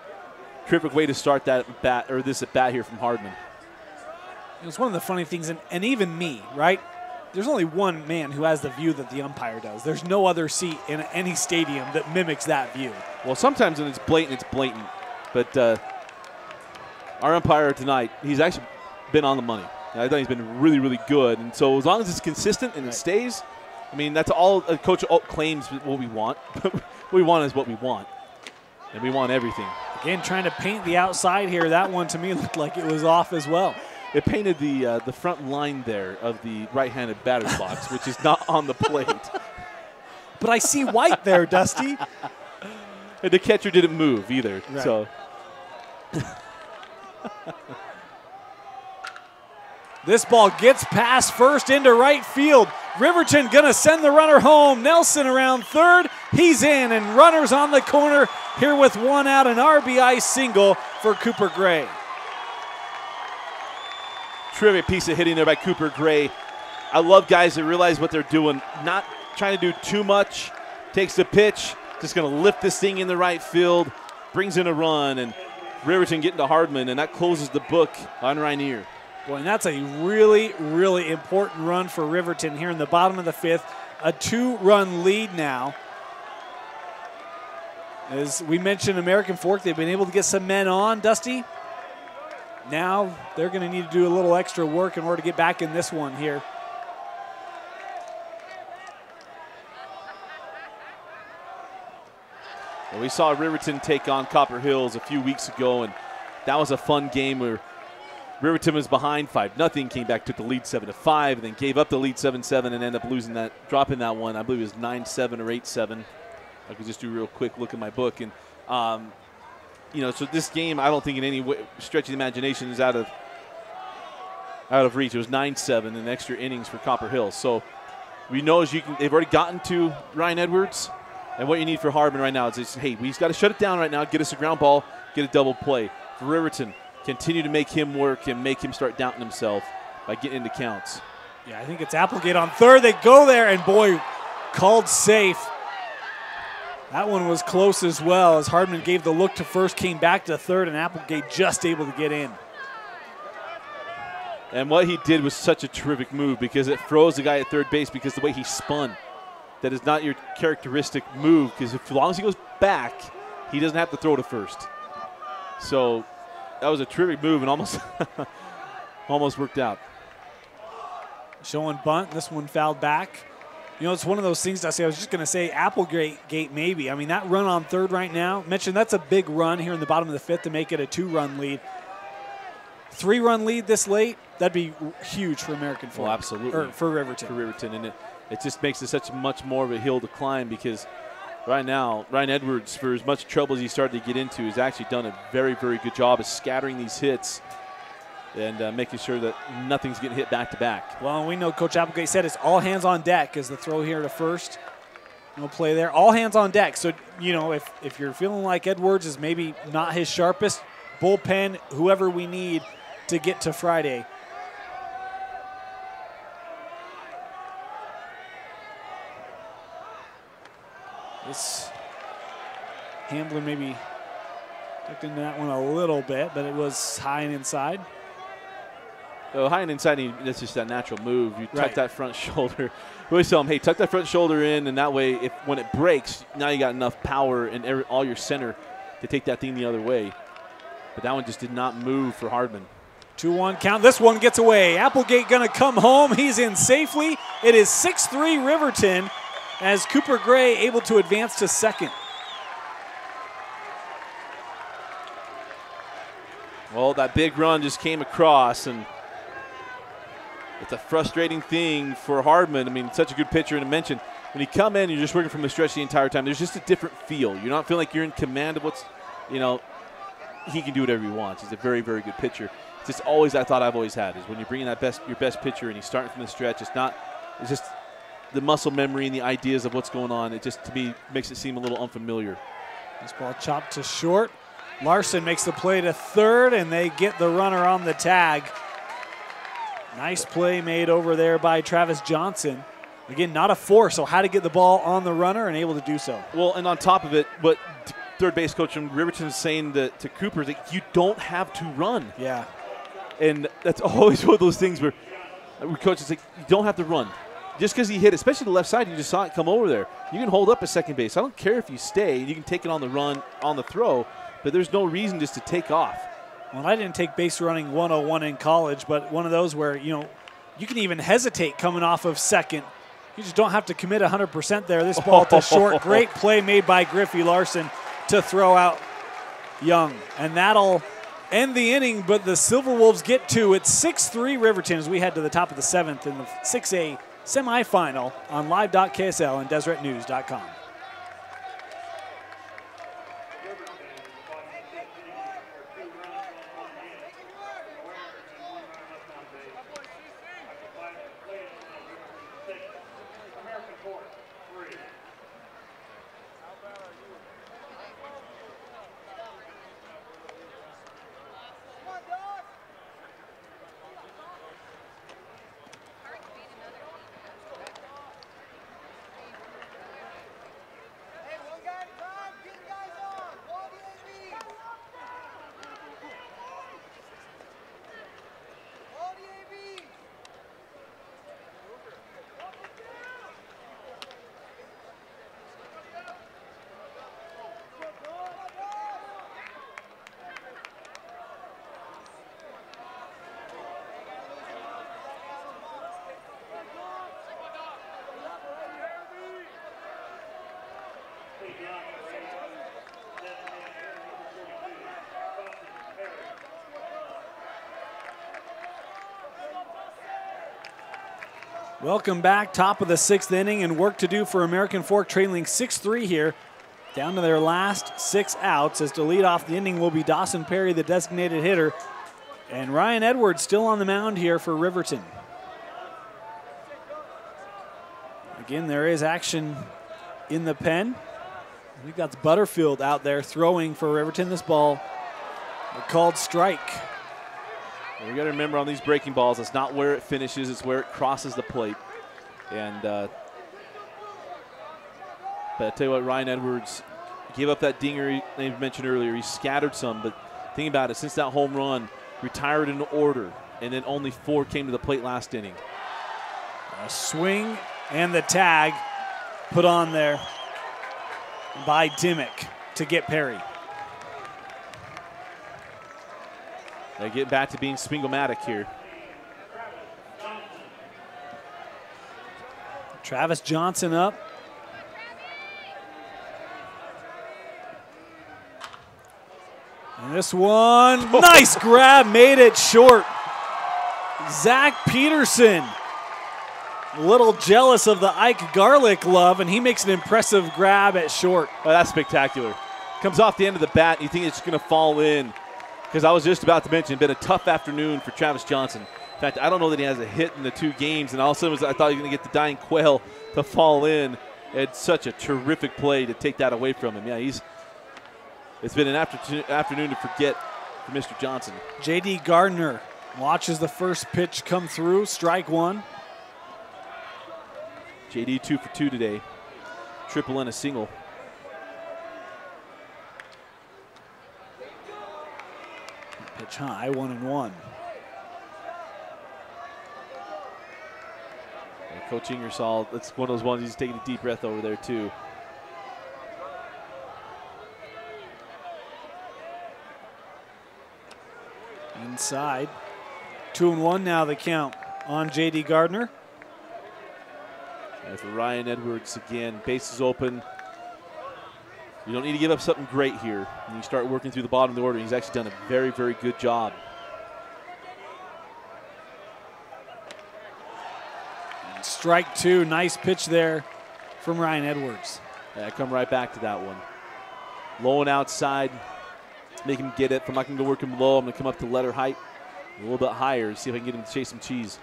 terrific way to start that bat, or this at bat here from Hardman. It's one of the funny things, and even me, right? There's only one man who has the view that the umpire does. There's no other seat in any stadium that mimics that view. Well, sometimes when it's blatant, it's blatant. But our umpire tonight, he's actually been on the money. I think he's been really, really good. And so as long as it's consistent and it stays, I mean, that's all a coach claims what we want. What we want is what we want. And we want everything. Again, trying to paint the outside here. That one to me looked like it was off as well. It painted the front line there of the right-handed batter's box, which is not on the plate. But I see white there, Dusty. And the catcher didn't move either. Right. So. This ball gets past first into right field. Riverton gonna send the runner home. Nelson around third. He's in, and runners on the corner here with one out, an RBI single for Cooper Gray. Terrific piece of hitting there by Cooper Gray. I love guys that realize what they're doing, not trying to do too much. Takes the pitch, just going to lift this thing in the right field, brings in a run, and Riverton getting to Hardman, and that closes the book on Rainier. Boy, and that's a really, really important run for Riverton here in the bottom of the fifth. A 2-run lead now. As we mentioned, American Fork, they've been able to get some men on, Dusty. Now they're going to need to do a little extra work in order to get back in this one here. Well, we saw Riverton take on Copper Hills a few weeks ago, and that was a fun game where Riverton was behind 5-0, came back, took the lead 7-5, and then gave up the lead 7-7 and ended up losing that, dropping that one. I believe it was 9-7 or 8-7. I could just do a real quick look at my book. And, you know, so this game, I don't think in any way, stretch of the imagination is out of reach. It was 9-7 in extra innings for Copper Hills. So we know as you can, they've already gotten to Ryan Edwards. And what you need for Hardman right now is, just, hey, we've got to shut it down right now, get us a ground ball, get a double play. For Riverton, continue to make him work and make him start doubting himself by getting into counts. Yeah, I think it's Applegate on third. They go there, and boy, called safe. That one was close as well, as Hardman gave the look to first, came back to third, and Applegate just able to get in. And what he did was such a terrific move because it froze the guy at third base because the way he spun. That is not your characteristic move because as long as he goes back, he doesn't have to throw to first. So that was a terrific move and almost almost worked out. Showing bunt, this one fouled back. You know, it's one of those things I was just going to say Applegate maybe. I mean, that run on third right now, mentioned that's a big run here in the bottom of the fifth to make it a 2-run lead. 3-run lead this late, that'd be huge for American Fork. Well, absolutely. Or for Riverton. For Riverton, and it just makes it such much more of a hill to climb because right now, Ryan Edwards, for as much trouble as he started to get into, has actually done a very, very good job of scattering these hits and making sure that nothing's getting hit back-to-back. Well, we know Coach Applegate said it's all hands on deck as the throw here to first. No play there. All hands on deck. So, you know, if you're feeling like Edwards is maybe not his sharpest, bullpen, whoever we need to get to Friday. This Hamblin maybe tucked into that one a little bit, but it was high and inside. So high and inside, that's just that natural move. You tuck Right. that front shoulder. We always tell them, hey, tuck that front shoulder in, and that way, when it breaks, now you got enough power and all your center to take that thing the other way. But that one just did not move for Hardman. 2-1 count. This one gets away. Applegate going to come home. He's in safely. It is 6-3 Riverton as Cooper Gray able to advance to second. Well, that big run just came across, and it's a frustrating thing for Hardman. I mean, such a good pitcher, and to mention, when you come in, you're just working from the stretch the entire time. There's just a different feel. You're not feeling like you're in command of what's, you know, he can do whatever he wants. He's a very, very good pitcher. It's just always, I thought I've always had, is when you bring in your best pitcher and he's starting from the stretch, it's just the muscle memory and the ideas of what's going on. It just, to me, makes it seem a little unfamiliar. This ball chopped to short. Larson makes the play to third, and they get the runner on the tag. Nice play made over there by Travis Johnson. Again, not a force, so how to get the ball on the runner and able to do so. Well, and on top of it, what third base coach from Riverton is saying to Cooper is that you don't have to run. Yeah. And that's always one of those things where coach is like, you don't have to run. Just because he hit, especially the left side, you just saw it come over there. You can hold up at second base. I don't care if you stay. You can take it on the run, on the throw, but there's no reason just to take off. Well, I didn't take base running 101 in college, but one of those where, you can even hesitate coming off of second. You just don't have to commit 100% there. This ball to short. Great play made by Griffey Larson to throw out Young. And that'll end the inning, but the Silver Wolves get two. It's 6-3 Riverton as we head to the top of the 7th in the 6A semifinal on live.ksl and DeseretNews.com. Welcome back, top of the 6th inning, and work to do for American Fork, trailing 6-3 here, down to their last 6 outs. As to lead off the inning will be Dawson Perry, the designated hitter, and Ryan Edwards still on the mound here for Riverton. Again, there is action in the pen. I think that's Butterfield out there throwing for Riverton. This ball called strike. We got to remember on these breaking balls, it's not where it finishes, it's where it crosses the plate. And but I tell you what, Ryan Edwards gave up that dinger they mentioned earlier. He scattered some, but think about it, since that home run, retired in order, and then only 4 came to the plate last inning. A swing and the tag put on there by Dimmick to get Perry. They get back to being swing-o-matic here. Travis Johnson up. And this one, nice grab, made it short. Zach Peterson, a little jealous of the Ike Garlic love, and he makes an impressive grab at short. Oh, that's spectacular. Comes off the end of the bat, and you think it's going to fall in. Because I was just about to mention, it's been a tough afternoon for Travis Johnson. In fact, I don't know that he has a hit in the 2 games, and all of a sudden I thought he was going to get the dying quail to fall in. It's such a terrific play to take that away from him. Yeah, it's been an afternoon to forget for Mr. Johnson. J.D. Gardner watches the first pitch come through, strike 1. J.D. 2 for 2 today, triple and a single. Pitch high, 1-1. Coach Ingersoll, that's one of those ones he's taking a deep breath over there too. Inside. 2-1 now the count on J.D. Gardner. And for Ryan Edwards again, bases open. You don't need to give up something great here. And you start working through the bottom of the order. He's actually done a very, very good job. And strike 2, nice pitch there from Ryan Edwards. Yeah, I come right back to that one. Low and outside, make him get it. If I'm not going to work him low, I'm going to come up to letter height a little bit higher, see if I can get him to chase some cheese.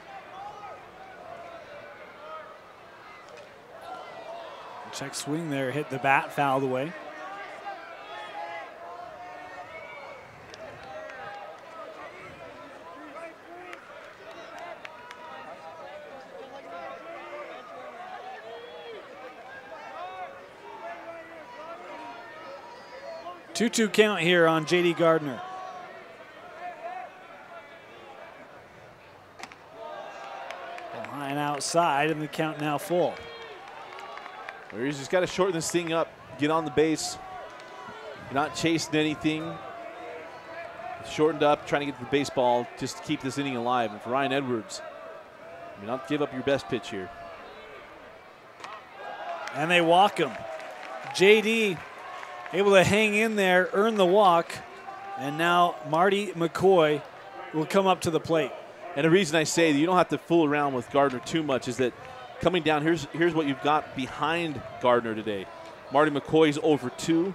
Check swing there, hit the bat, fouled away. Two-two count here on J.D. Gardner. High and outside, and the count now full. He's just got to shorten this thing up, get on the base. You're not chasing anything. shortened up, trying to get the baseball just to keep this inning alive. And for Ryan Edwards, do not give up your best pitch here. And they walk him. JD able to hang in there, earn the walk, and now Marty McCoy will come up to the plate. And the reason I say that you don't have to fool around with Gardner too much is that coming down, here's what you've got behind Gardner today. Marty McCoy's 0 for 2.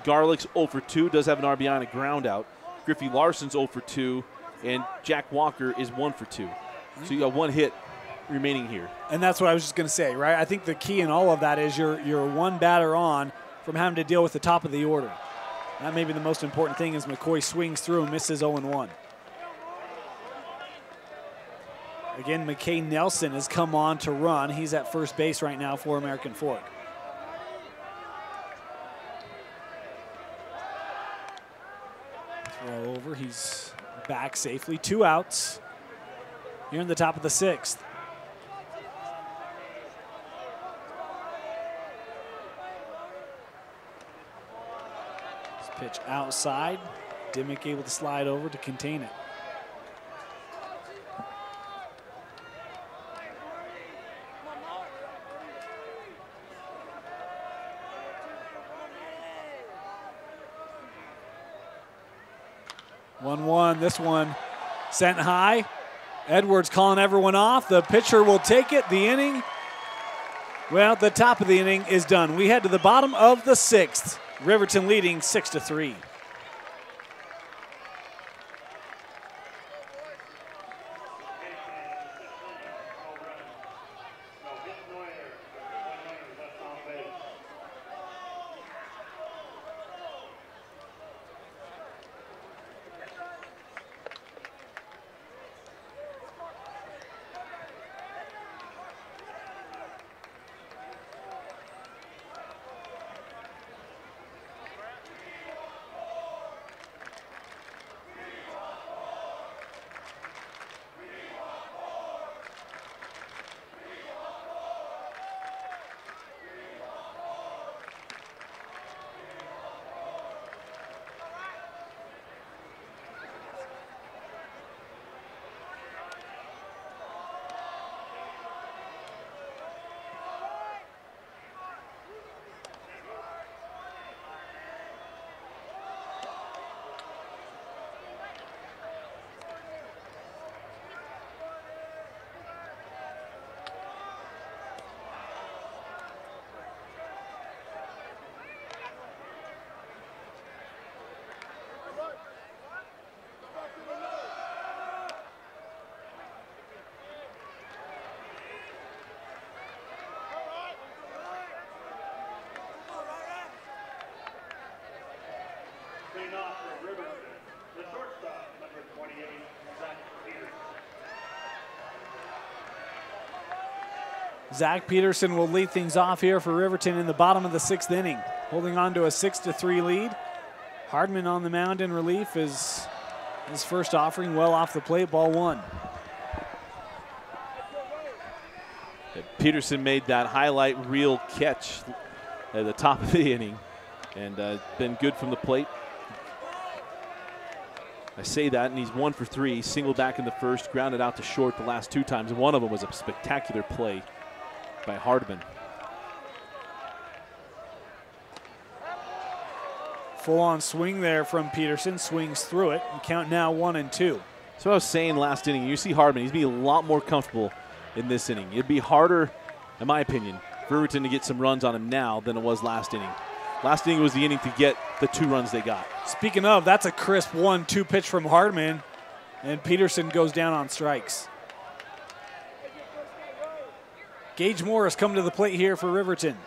Garlick's 0 for 2, does have an RBI and a ground out. Griffey Larson's 0 for 2, and Jack Walker is 1 for 2. So you got 1 hit remaining here. And that's what I was just going to say, right? I think the key in all of that is you're 1 batter on from having to deal with the top of the order. That may be the most important thing as McCoy swings through and misses 0-1. Again, McKay Nelson has come on to run. He's at first base right now for American Fork. Throw over, he's back safely. 2 outs here in the top of the 6th. Pitch outside. Dimmick able to slide over to contain it. This one sent high. Edwards calling everyone off. The pitcher will take it. The inning, well, the top of the inning is done. We head to the bottom of the 6th. Riverton leading 6-3. Leading off for Riverton, the shortstop, number 28, Zach Peterson. Zach Peterson will lead things off here for Riverton in the bottom of the 6th inning, holding on to a 6-3 lead. Hardman on the mound in relief is his first offering, well off the plate, ball 1. Peterson made that highlight reel catch at the top of the inning and been good from the plate. I say that, and he's 1 for 3, single back in the first, grounded out to short the last 2 times, and one of them was a spectacular play by Hardman. Full-on swing there from Peterson, swings through it, and count now 1-2. So I was saying last inning, you see Hardman, he's being a lot more comfortable in this inning. It'd be harder, in my opinion, for Riverton to get some runs on him now than it was last inning. Last inning was the inning to get the 2 runs they got. Speaking of, that's a crisp 1-2 pitch from Hardman, and Peterson goes down on strikes. Gage Morris coming to the plate here for Riverton.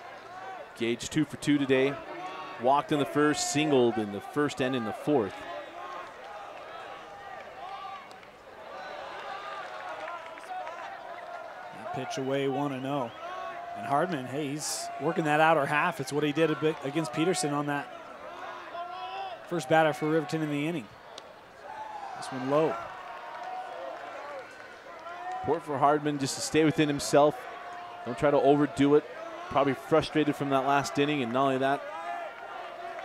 Gage 2 for 2 today. Walked in the first, singled in the first and in the fourth. Pitch away 1-0. And Hardman, hey, he's working that outer half. It's what he did a bit against Peterson on that first batter for Riverton in the inning. This one low. Important for Hardman just to stay within himself. Don't try to overdo it. Probably frustrated from that last inning, and not only that,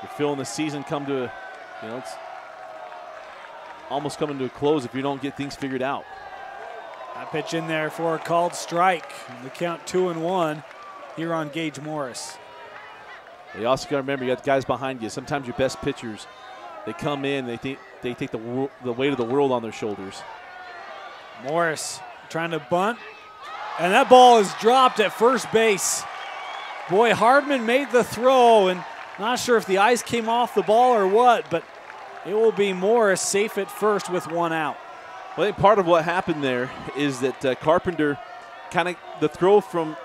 you're feeling the season come to, almost coming to a close if you don't get things figured out. That pitch in there for a called strike. The count 2-1 here on Gage Morris. You also got to remember, you got the guys behind you. Sometimes your best pitchers, they come in, they take the weight of the world on their shoulders. Morris trying to bunt, and that ball is dropped at first base. Boy, Hardman made the throw, and not sure if the ice came off the ball or what, but it will be Morris safe at first with one out. Well, I think part of what happened there is that Carpenter the throw from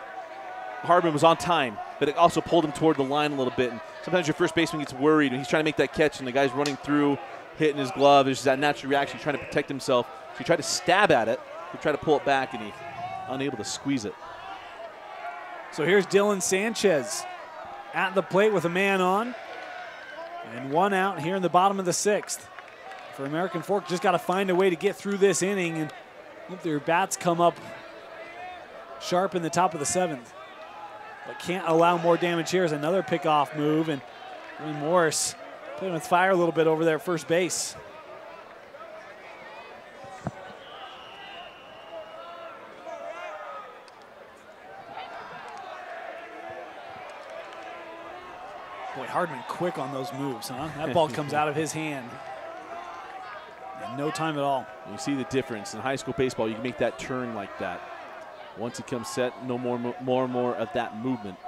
Hardman was on time, but it also pulled him toward the line a little bit. And sometimes your first baseman gets worried, and he's trying to make that catch, and the guy's running through, hitting his glove. There's that natural reaction, trying to protect himself. So he tried to stab at it, he tried to pull it back, and he unable to squeeze it. So here's Dylan Sanchez at the plate with a man on, and one out here in the bottom of the 6th. For American Fork, just got to find a way to get through this inning and hope their bats come up sharp in the top of the 7th. But can't allow more damage here. Is another pickoff move, and Morris playing with fire a little bit over there at first base. Boy, Hardman quick on those moves, huh? That ball comes out of his hand in no time at all. You see the difference. In high school baseball, you can make that turn like that. Once it comes set, no more of that movement.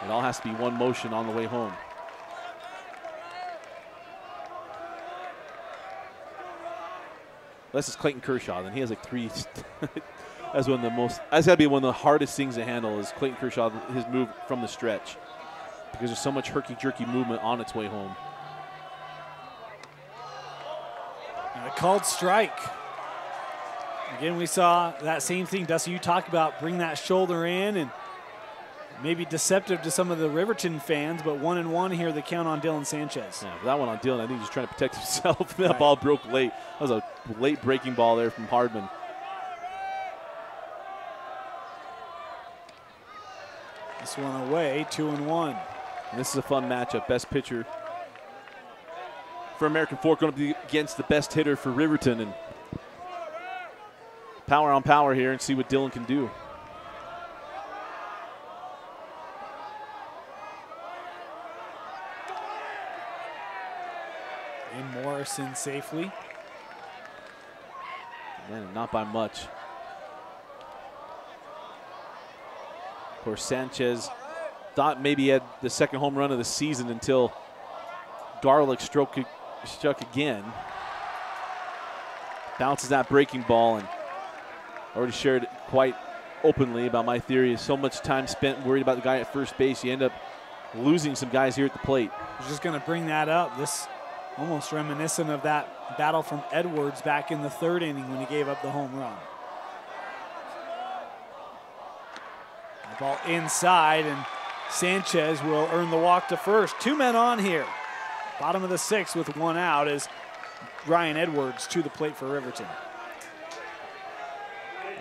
It all has to be one motion on the way home. This is Clayton Kershaw. Then he has like 3. That's one of the most. That's got to be one of the hardest things to handle is Clayton Kershaw, his move from the stretch, because there's so much herky-jerky movement on its way home. And a called strike. Again, we saw that same thing, Dusty, you talked about, bring that shoulder in, and maybe deceptive to some of the Riverton fans, but 1-1 here, the count on Dylan Sanchez. Yeah, that one on Dylan, I think he's just trying to protect himself. That ball broke late. That was a late breaking ball there from Hardman. This one away, 2-1. And this is a fun matchup. Best pitcher for American Fork going to be against the best hitter for Riverton. And power on power here and see what Dylan can do. And Morrison safely. Man, not by much. Of course, Sanchez thought maybe he had the second home run of the season until Garlick struck again. Bounces that breaking ball, and already shared quite openly about my theory is so much time spent worried about the guy at first base, you end up losing some guys here at the plate. I was just going to bring that up. This almost reminiscent of that battle from Edwards back in the 3rd inning when he gave up the home run. The ball inside, and Sanchez will earn the walk to first. 2 men on here. Bottom of the 6th with one out is Ryan Edwards to the plate for Riverton.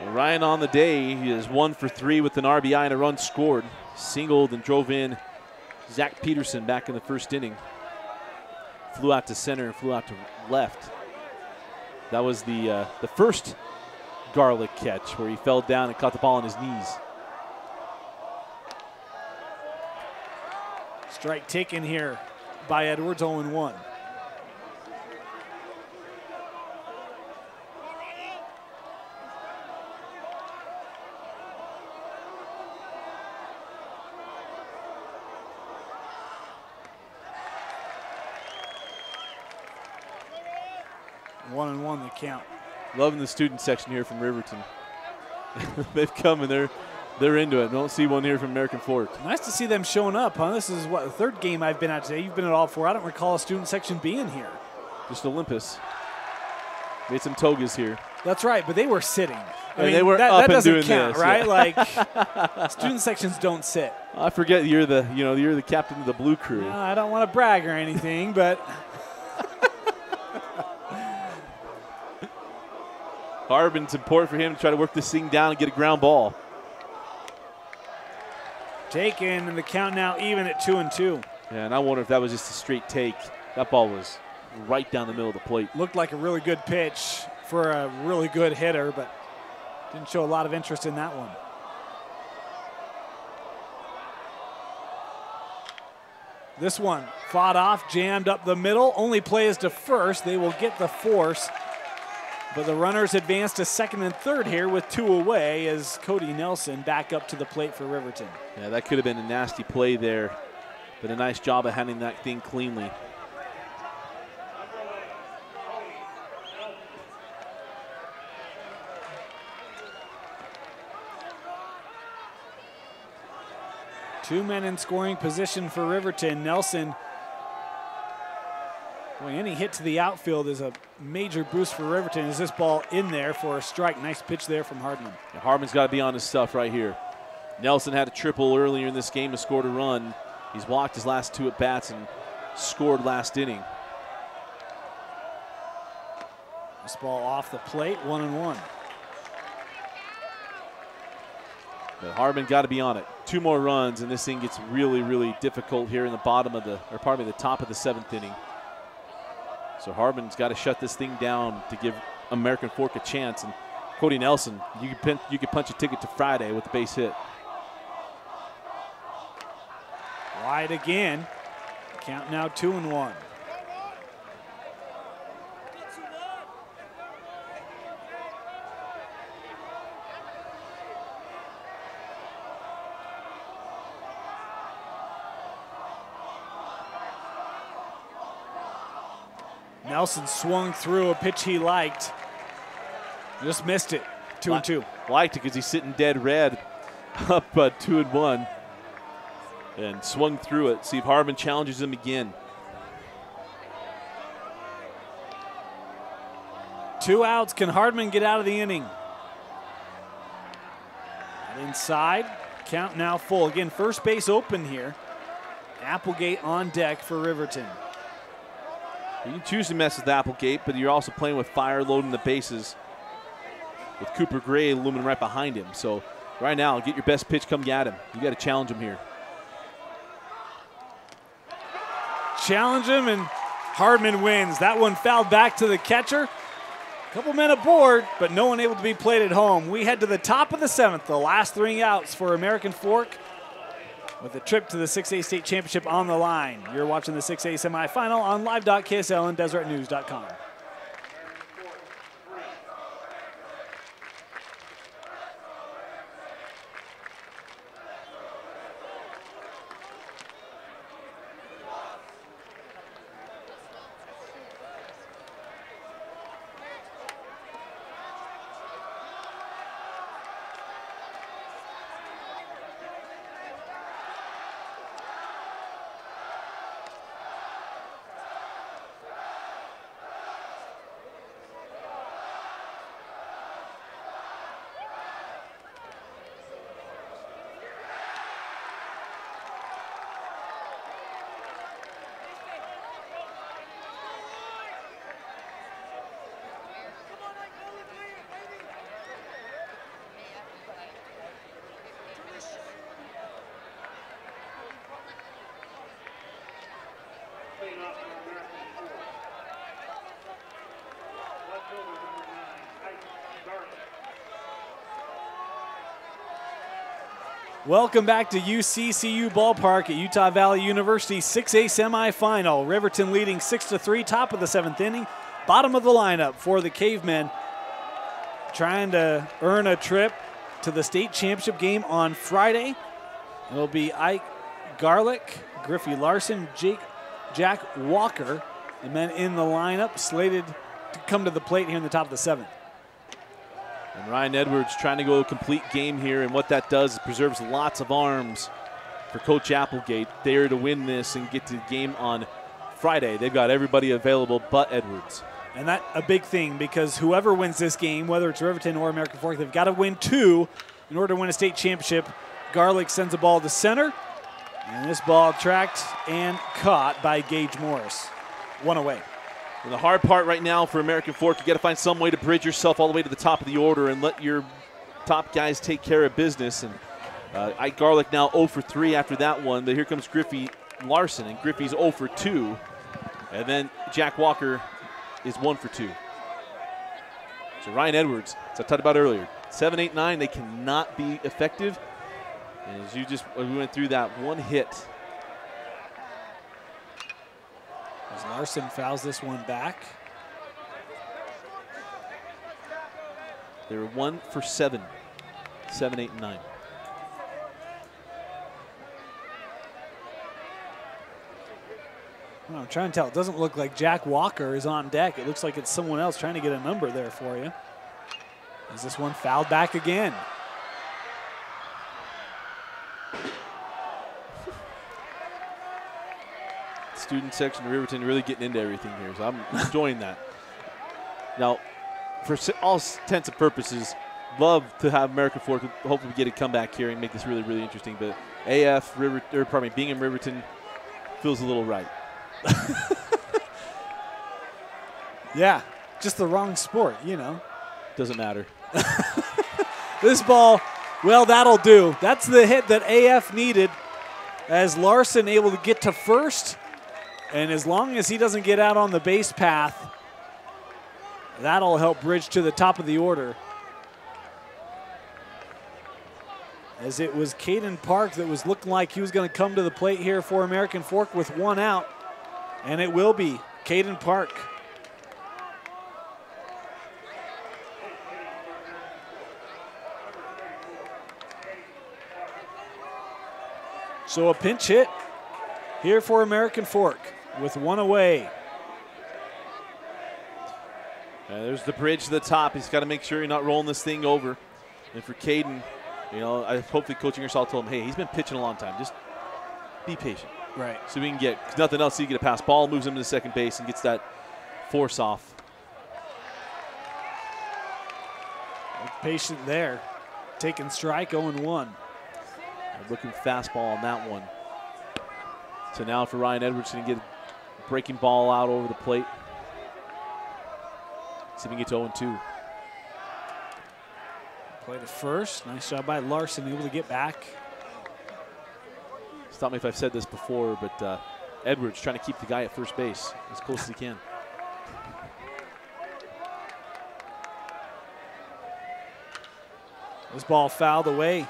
Well, Ryan on the day, he is 1 for 3 with an RBI and a run scored. Singled and drove in Zach Peterson back in the 1st inning. Flew out to center and flew out to left. That was the first Garlick catch where he fell down and caught the ball on his knees. Strike taken here by Edwards, 0-1. One and one the count. Loving the student section here from Riverton. They've come and they're into it. Don't see one here from American Fork. Nice to see them showing up, huh? This is what, the 3rd game I've been at today. You've been at all 4. I don't recall a student section being here. Just Olympus. Made some togas here. That's right, but they were sitting. I mean, they were that up and doesn't doing count, this, right? yeah. Like student sections don't sit. I forget you're the captain of the blue crew. No, I don't want to brag or anything, but Harbin's important for him to try to work this thing down and get a ground ball. taken, and the count now even at 2-2. Yeah, and I wonder if that was just a straight take. That ball was right down the middle of the plate. Looked like a really good pitch for a really good hitter, but didn't show a lot of interest in that one. This one fought off, jammed up the middle. Only play is to first. They will get the force. But the runners advance to second and third here with 2 away as Cody Nelson back up to the plate for Riverton. Yeah, that could have been a nasty play there, but a nice job of handling that thing cleanly. Two men in scoring position for Riverton. Nelson, boy, any hit to the outfield is a major boost for Riverton. Is this ball in there for a strike? Nice pitch there from Hardman. Yeah, Hardman's got to be on his stuff right here. Nelson had a triple earlier in this game and scored a run. He's walked his last 2 at-bats and scored last inning. This ball off the plate, 1-1. But Hardman got to be on it. 2 more runs, and this thing gets really, really difficult here in the bottom of the, or pardon me, the top of the 7th inning. So Hardman's got to shut this thing down to give American Fork a chance. And Cody Nelson, you could punch a ticket to Friday with the base hit. Wide again. Count now 2-1. Nelson swung through a pitch he liked. Just missed it. 2-2. Liked it because he's sitting dead red up 2-1. And swung through it. See if Hardman challenges him again. 2 outs. Can Hardman get out of the inning? Inside. Count now full. Again, first base open here. Applegate on deck for Riverton. You can choose to mess with Applegate, but you're also playing with fire, loading the bases with Cooper Gray looming right behind him. So right now, get your best pitch, come get him. You got to challenge him here. Challenge him, and Hardman wins. That one fouled back to the catcher. A couple men aboard, but no one able to be played at home. We head to the top of the 7th, the last 3 outs for American Fork, with a trip to the 6A State Championship on the line. You're watching the 6A semifinal on live.ksl and deseretnews.com. Welcome back to UCCU Ballpark at Utah Valley University 6A semifinal. Riverton leading 6-3, top of the 7th inning. Bottom of the lineup for the Cavemen, trying to earn a trip to the state championship game on Friday. It'll be Ike Garlick, Griffey Larson, Jack Walker, the men in the lineup slated to come to the plate here in the top of the 7th. And Ryan Edwards trying to go a complete game here, and what that does is preserves lots of arms for Coach Applegate there to win this and get to the game on Friday. They've got everybody available but Edwards. And that's a big thing, because whoever wins this game, whether it's Riverton or American Fork, they've got to win 2 in order to win a state championship. Garlick sends a ball to center, and this ball tracked and caught by Gage Morris. 1 away. And the hard part right now for American Fork, you got to find some way to bridge yourself all the way to the top of the order and let your top guys take care of business. And Ike Garlick now 0 for 3 after that one. But here comes Griffey Larson, and Griffey's 0 for 2. And then Jack Walker is 1 for 2. So Ryan Edwards, as I talked about earlier, 7, 8, 9, they cannot be effective. And as we went through that one hit. As Larson fouls this one back. They were 1 for 7, 7, 8, 9. Well, I'm trying to tell. It doesn't look like Jack Walker is on deck. It looks like it's someone else trying to get a number there for you. Is this one fouled back again? Student section of Riverton really getting into everything here, so I'm enjoying that. Now, for all intents and purposes, love to have American Fork. Hopefully we get a comeback here and make this really, really interesting. But being in Riverton feels a little right. Yeah, just the wrong sport, you know. Doesn't matter. This ball, well, that'll do. That's the hit that AF needed, as Larson able to get to first. And as long as he doesn't get out on the base path, that'll help bridge to the top of the order. As it was Caden Park that was looking like he was going to come to the plate here for American Fork with 1 out. And it will be Caden Park. So a pinch hit here for American Fork with 1 away. There's the bridge to the top. He's got to make sure you're not rolling this thing over. And for Caden, you know, hopefully Coach Ingersoll told him, hey, he's been pitching a long time. Just be patient. Right. So we can get, cause nothing else, so you get a pass ball, moves him to second base, and gets that force off. Patient there. Taking strike, 0-1. Looking fastball on that one. So now for Ryan Edwards, going to get a breaking ball out over the plate. See if we can get to 0-2. Play to first. Nice job by Larson, able to get back. Stop me if I've said this before, but Edwards trying to keep the guy at first base as close as he can. This ball fouled away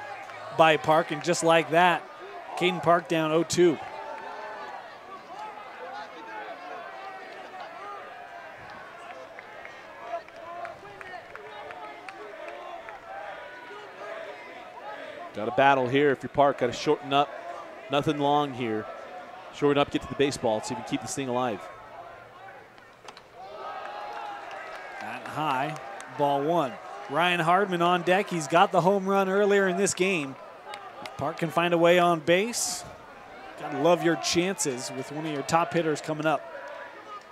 by Park, and just like that, Caden Park down 0-2. Got a battle here if you're Park. Got to shorten up. Nothing long here. Shorten up, get to the baseball, so you can keep this thing alive. That high, ball 1. Ryan Hardman on deck. He's got the home run earlier in this game. If Park can find a way on base, gotta love your chances with one of your top hitters coming up.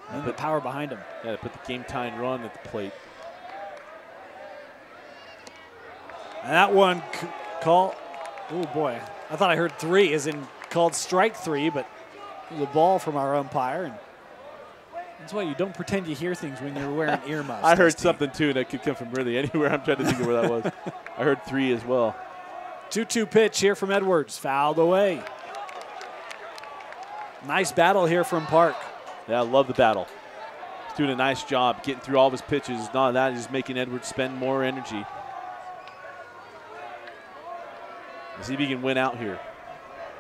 And the power behind him. Yeah, to put the game-tying run at the plate. And that one called, oh boy, I thought I heard 3 as in called strike 3, but it was a ball from our umpire. And that's why you don't pretend you hear things when you're wearing earmuffs. I heard something too, and that could come from really anywhere. I'm trying to think of where that was. I heard 3 as well. 2-2 pitch here from Edwards, fouled away. Nice battle here from Park. Yeah, I love the battle. He's doing a nice job getting through all of his pitches. Not that, he's making Edwards spend more energy. Let's see if he can win out here.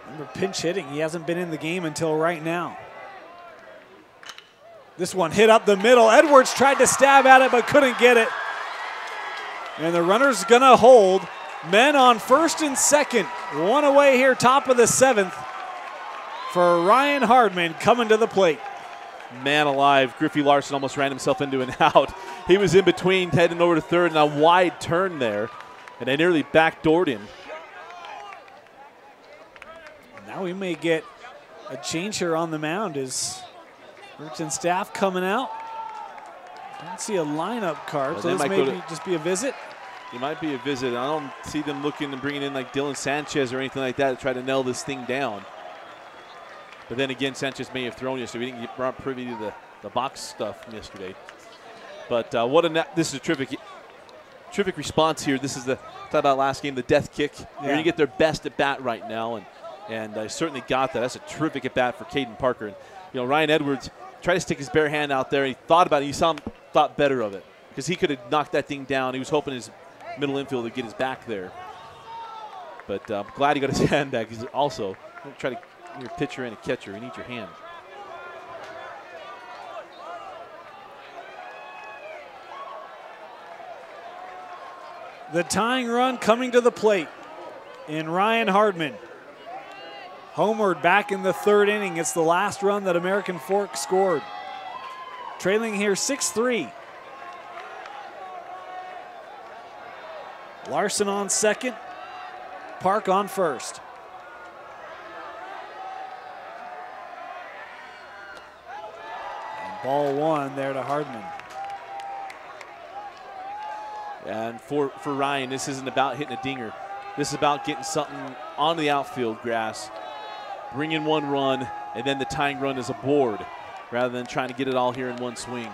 Remember, pinch hitting. He hasn't been in the game until right now. This one hit up the middle. Edwards tried to stab at it but couldn't get it. And the runner's going to hold. Men on first and second. 1 away here, top of the 7th for Ryan Hardman coming to the plate. Man alive, Griffey Larson almost ran himself into an out. He was in between heading over to third and a wide turn there. And they nearly backdoored him. Now we may get a change here on the mound as Riverton staff coming out. Don't see a lineup card, Well, so this may just be a visit. It might be a visit. I don't see them looking and bringing in like Dylan Sanchez or anything like that to try to nail this thing down. But then again, Sanchez may have thrown yesterday. We didn't get privy to the box stuff from yesterday. But this is a terrific response here. This is talked about last game, the death kick. Yeah. They're going to get their best at bat right now, and I certainly got that. That's a terrific at bat for Caden Parker. And you know, Ryan Edwards, tried to stick his bare hand out there. He thought about it. You saw him thought better of it because he could have knocked that thing down. He was hoping his middle infield would get his back there. But I'm glad he got his hand back. He's also try to you're a pitcher and a catcher. You need your hand. The tying run coming to the plate in Ryan Hardman. Homered back in the third inning. It's the last run that American Fork scored. Trailing here 6-3. Larson on second. Park on first. And ball one there to Hardman. And for Ryan, this isn't about hitting a dinger. This is about getting something on the outfield grass, bringing one run, and then the tying run is aboard rather than trying to get it all here in one swing.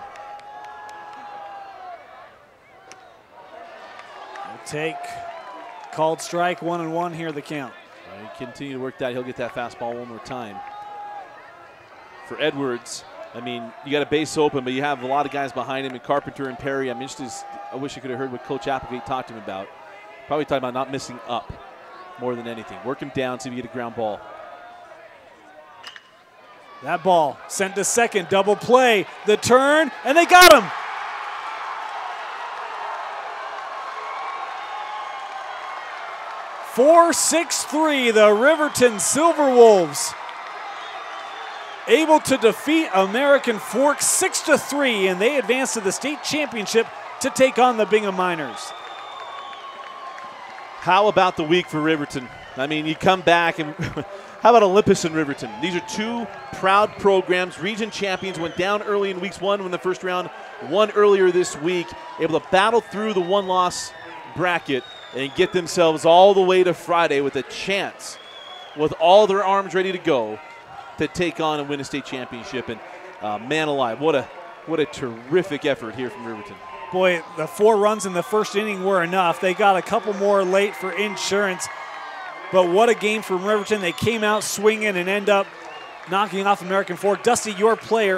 We'll take called strike 1-1 here, the count. Continue to work that. He'll get that fastball one more time. For Edwards, I mean, you got a base open, but you have a lot of guys behind him, and Carpenter and Perry. I'm interested. I wish you could have heard what Coach Applegate talked to him about. Probably talking about not missing up more than anything. Work him down, see if you get a ground ball. That ball sent to second, double play, the turn, and they got him. (4-6-3), the Riverton Silver Wolves able to defeat American Fork 6-3, and they advance to the state championship to take on the Bingham Miners. How about the week for Riverton? I mean, you come back and how about Olympus and Riverton? These are two proud programs. Region champions went down early in weeks one in the first round, won earlier this week, able to battle through the one-loss bracket and get themselves all the way to Friday with a chance, with all their arms ready to go, to take on and win a state championship. And man alive, what a terrific effort here from Riverton. Boy, the 4 runs in the first inning were enough. They got a couple more late for insurance. But what a game from Riverton. They came out swinging and end up knocking off American Fork. Dusty, your player